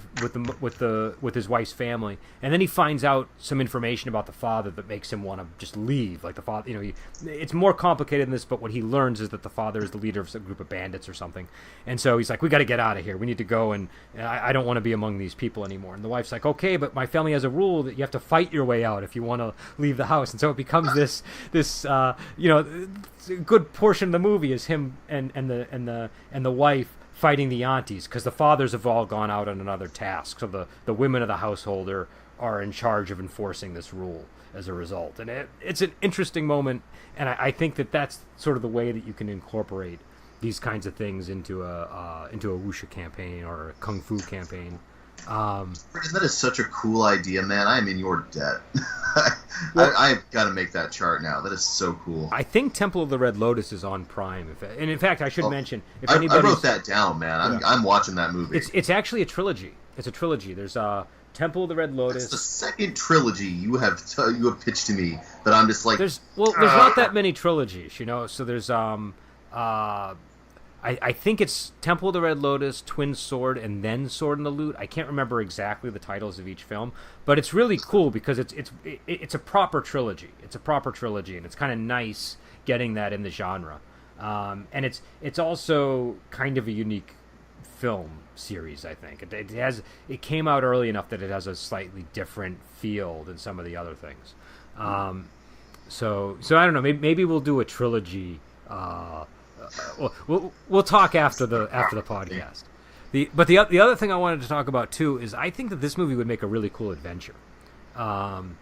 his wife's family, and then he finds out some information about the father that makes him want to just leave. Like the father, it's more complicated than this, but what he learns is that the father is the leader of a group of bandits or something, and so he's like, we got to get out of here. We need to go, and I don't want to be among these people anymore. And the wife's like, okay, but my family has a rule that you have to fight your way out if you want to leave the house. And so it becomes this good portion of the movie is him and the wife fighting the aunties, because the fathers have all gone out on another task, so the women of the household are in charge of enforcing this rule as a result. And it's an interesting moment, and I think that's sort of the way that you can incorporate these kinds of things into a wuxia campaign or a kung fu campaign. That is such a cool idea, man. I'm in your debt. I've got to make that chart now. That is so cool. I think Temple of the Red Lotus is on Prime. And in fact, I should mention, if I wrote that down, man. I'm watching that movie. It's actually a trilogy. It's a trilogy. There's Temple of the Red Lotus. It's the second trilogy you have pitched to me that I'm just like. There's not that many trilogies, So there's I think it's Temple of the Red Lotus, Twin Sword, and then Sword and the Loot. I can't remember exactly the titles of each film, but it's really cool because it's a proper trilogy. It's a proper trilogy, and it's kind of nice getting that in the genre. And it's also kind of a unique film series. I think it came out early enough that it has a slightly different feel than some of the other things. So I don't know. Maybe we'll do a trilogy. We'll talk after the podcast. But the other thing I wanted to talk about too is I think that this movie would make a really cool adventure. And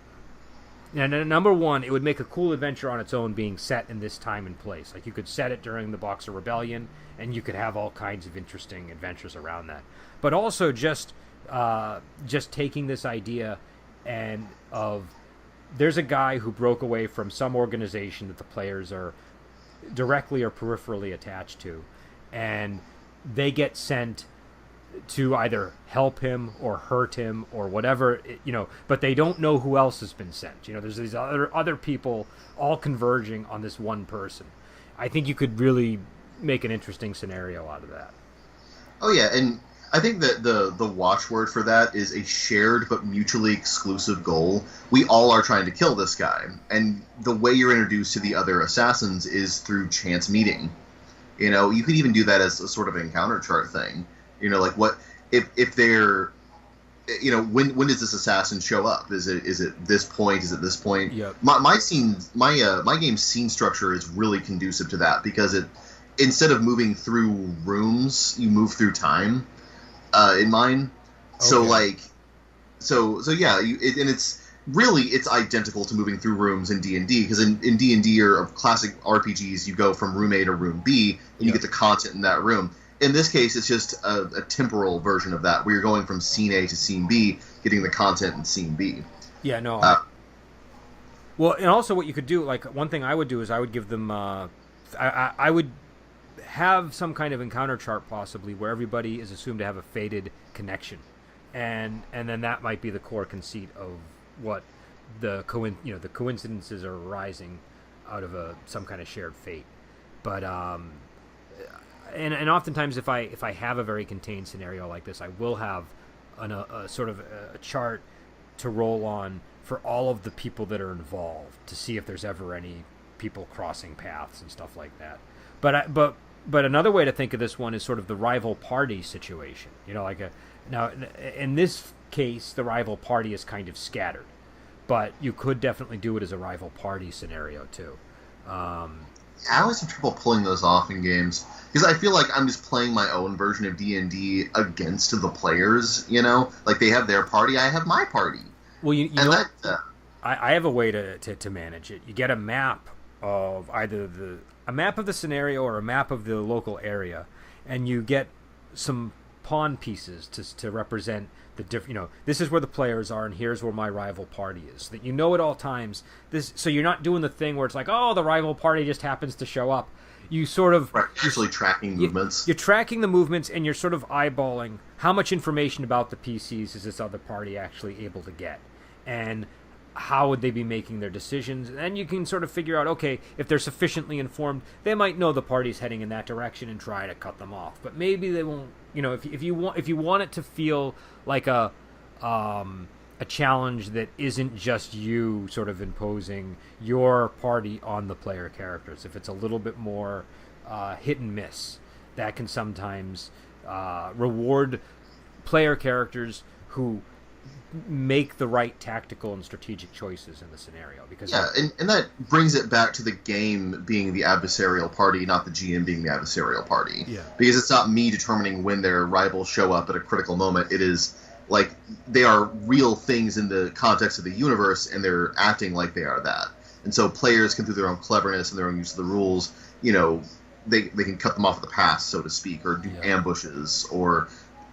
number one, it would make a cool adventure on its own, being set in this time and place. Like you could set it during the Boxer Rebellion, and you could have all kinds of interesting adventures around that. But also just taking this idea and of there's a guy who broke away from some organization that the players are directly or peripherally attached to, and they get sent to either help him or hurt him or whatever, but they don't know who else has been sent. There's these other people all converging on this one person. I think you could really make an interesting scenario out of that. Oh yeah, and I think that the watchword for that is a shared but mutually exclusive goal. We all are trying to kill this guy, and the way you're introduced to the other assassins is through chance meeting. You could even do that as a sort of encounter chart thing. Like what if they're, when does this assassin show up? Is it this point? Is it this point? Yep. My game's scene structure is really conducive to that because instead of moving through rooms, you move through time. In mine, okay. so yeah, it's identical to moving through rooms in D&D, because in D&D or classic RPGs, you go from room A to room B, and you get the content in that room. In this case, it's just a temporal version of that, where you're going from scene A to scene B, getting the content in scene B. Yeah, no. Well, and also what you could do, like one thing I would do is I would give them, I would have some kind of encounter chart possibly where everybody is assumed to have a fated connection, and then that might be the core conceit of what the coincidences are arising out of some kind of shared fate. But and oftentimes if I have a very contained scenario like this, I will have a sort of a chart to roll on for all of the people that are involved to see if there's ever any people crossing paths and stuff like that. But another way to think of this one is sort of the rival party situation. Now in this case, the rival party is kind of scattered, but you could definitely do it as a rival party scenario too. I always have trouble pulling those off in games because I feel like I'm just playing my own version of D&D against the players. Like they have their party, I have my party. Well, I have a way to manage it. You get a map of either a map of the scenario or a map of the local area, and you get some pawn pieces to represent the different. This is where the players are, and here's where my rival party is. So that at all times. So you're not doing the thing where it's like, oh, the rival party just happens to show up. You sort of actually tracking movements. You're tracking the movements, and you're sort of eyeballing how much information about the PCs is this other party actually able to get, and how would they be making their decisions. And you can sort of figure out, okay, if they're sufficiently informed, they might know the party's heading in that direction and try to cut them off. But maybe they won't. If you want it to feel like a challenge that isn't just you sort of imposing your party on the player characters, if it's a little bit more hit and miss, that can sometimes reward player characters who make the right tactical and strategic choices in the scenario. And that brings it back to the game being the adversarial party, not the GM being the adversarial party. Yeah. Because it's not me determining when their rivals show up at a critical moment. It is like they are real things in the context of the universe, and they're acting like they are that. And so players can, through their own cleverness and their own use of the rules, they can cut them off at the pass, so to speak, or do ambushes,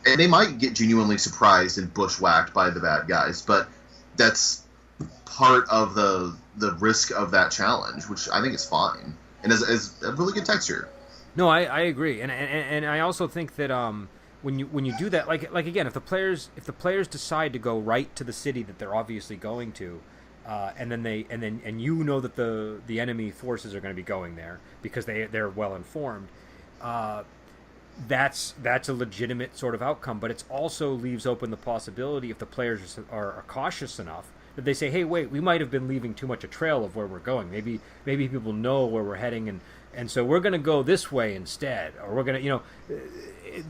and they might get genuinely surprised and bushwhacked by the bad guys, but that's part of the risk of that challenge, which I think is fine, and is a really good texture. No, I agree, and I also think that when you do that, like again, if the players decide to go right to the city that they're obviously going to, and then that the enemy forces are going to be going there because they're well informed. that's a legitimate sort of outcome. But it also leaves open the possibility, if the players are cautious enough, that they say, hey, wait, we might have been leaving too much a trail of where we're going. Maybe people know where we're heading, and so we're going to go this way instead, or we're going to,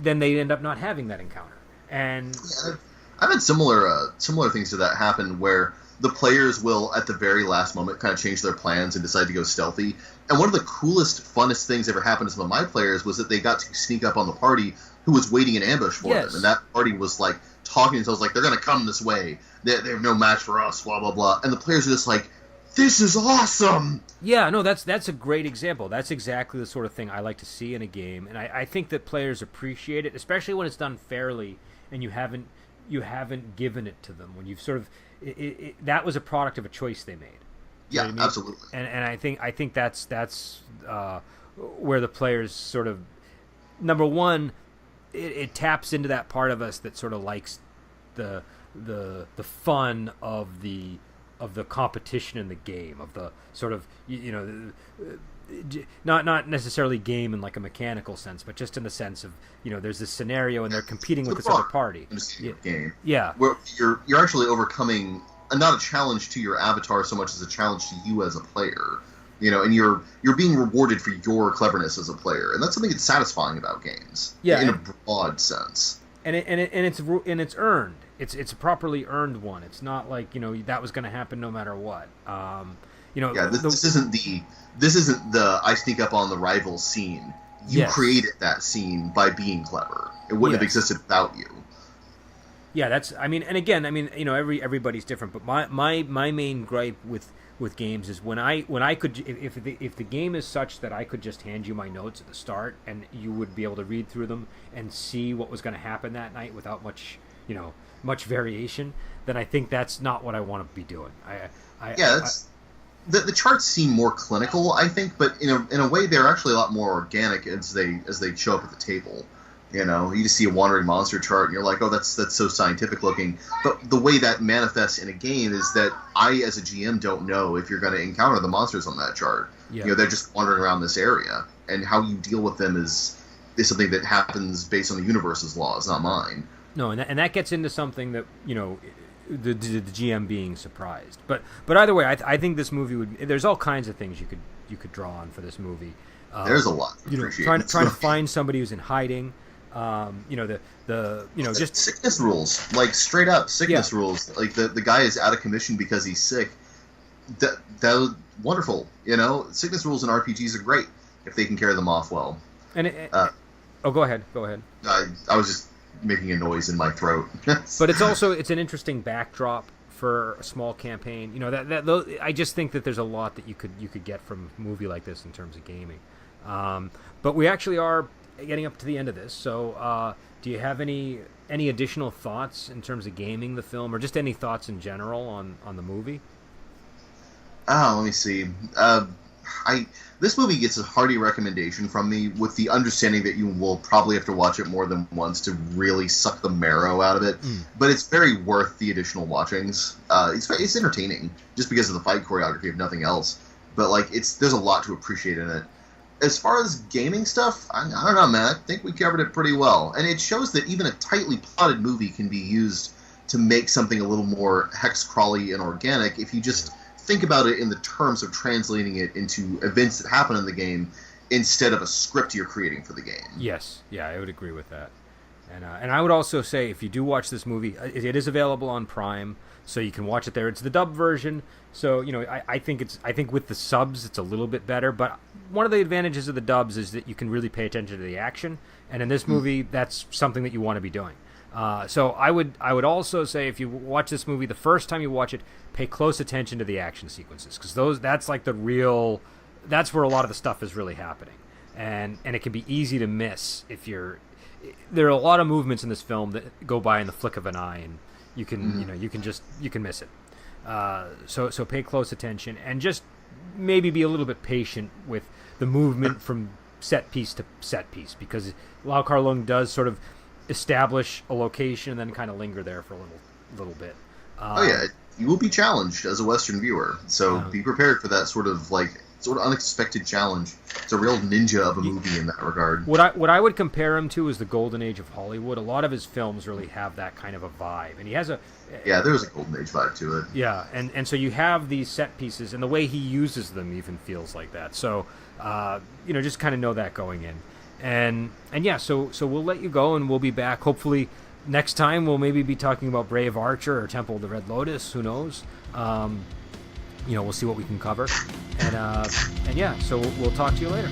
then they end up not having that encounter. And yeah, I've had similar things to that happen where the players will, at the very last moment, kind of change their plans and decide to go stealthy. And one of the coolest, funnest things ever happened to some of my players was that they got to sneak up on the party who was waiting in ambush for them. And that party was like talking to themselves like, they're going to come this way. They have no match for us, blah, blah, blah. And the players are just like, this is awesome! Yeah, no, that's a great example. That's exactly the sort of thing I like to see in a game. And I think that players appreciate it, especially when it's done fairly and you haven't given it to them. When you've sort of... that was a product of a choice they made. Yeah, I mean? Absolutely. And I think that's where the players sort of, number one, it taps into that part of us that sort of likes the fun of the competition in the game, of the sort of not necessarily game in like a mechanical sense, but just in the sense of there's this scenario and they're competing with this other party. Game. Yeah, where you're actually overcoming not a challenge to your avatar so much as a challenge to you as a player. And you're being rewarded for your cleverness as a player, and that's something that's satisfying about games. Yeah, in a broad sense. And it's earned. It's a properly earned one. It's not like that was going to happen no matter what. This isn't the I sneak up on the rival scene. You created that scene by being clever. It wouldn't have existed without you. Yeah, everybody's different, but my main gripe with games is when I could, if the game is such that I could just hand you my notes at the start and you would be able to read through them and see what was going to happen that night without much variation, then I think that's not what I want to be doing. The charts seem more clinical, I think, but in a way they're actually a lot more organic as they show up at the table. You just see a wandering monster chart and you're like, oh, that's so scientific looking. But the way that manifests in a game is that I, as a GM, don't know if you're going to encounter the monsters on that chart. Yeah. They're just wandering around this area, and how you deal with them is something that happens based on the universe's laws, not mine. No, and that gets into something that the GM being surprised. But either way, I think this movie there's all kinds of things you could draw on for this movie. There's a lot. Trying to find somebody who's in hiding. Just sickness rules, like straight up sickness rules. Like the guy is out of commission because he's sick. That wonderful. Sickness rules in RPGs are great if they can carry them off well. And go ahead. I was just making a noise in my throat. But it's an interesting backdrop for a small campaign. I just think that there's a lot that you could get from a movie like this in terms of gaming. But we actually are getting up to the end of this, so do you have any additional thoughts in terms of gaming the film, or just any thoughts in general on the movie? Let me see. This movie gets a hearty recommendation from me, with the understanding that you will probably have to watch it more than once to really suck the marrow out of it. But it's very worth the additional watchings. It's entertaining just because of the fight choreography, if nothing else. But there's a lot to appreciate in it. As far as gaming stuff, I don't know, man. I think we covered it pretty well. And it shows that even a tightly plotted movie can be used to make something a little more hex-crawly and organic if you just think about it in the terms of translating it into events that happen in the game instead of a script you're creating for the game. Yes. Yeah, I would agree with that. And I would also say, if you do watch this movie, it is available on Prime, so you can watch it there. It's the dub version, so I think with the subs it's a little bit better. But one of the advantages of the dubs is that you can really pay attention to the action, and in this movie, that's something that you want to be doing. So I would also say, if you watch this movie, the first time you watch it, pay close attention to the action sequences, because that's like that's where a lot of the stuff is really happening, and it can be easy to miss if there are a lot of movements in this film that go by in the flick of an eye, and you can you can miss it. So pay close attention, and just maybe be a little bit patient with the movement from set piece to set piece, because Lau Kar-Leung does sort of establish a location and then kind of linger there for a little bit. You will be challenged as a Western viewer, so be prepared for that sort of sort of unexpected challenge. It's a real ninja of a movie in that regard. What I would compare him to is the golden age of Hollywood. A lot of his films really have that kind of a vibe, and he has a there's a golden age vibe to it. Yeah, and so you have these set pieces, and the way he uses them even feels like that. So just kind of know that going in, and yeah, so we'll let you go, and we'll be back hopefully. Next time we'll maybe be talking about Brave Archer or Temple of the Red Lotus. Who knows? We'll see what we can cover, and yeah. So we'll talk to you later.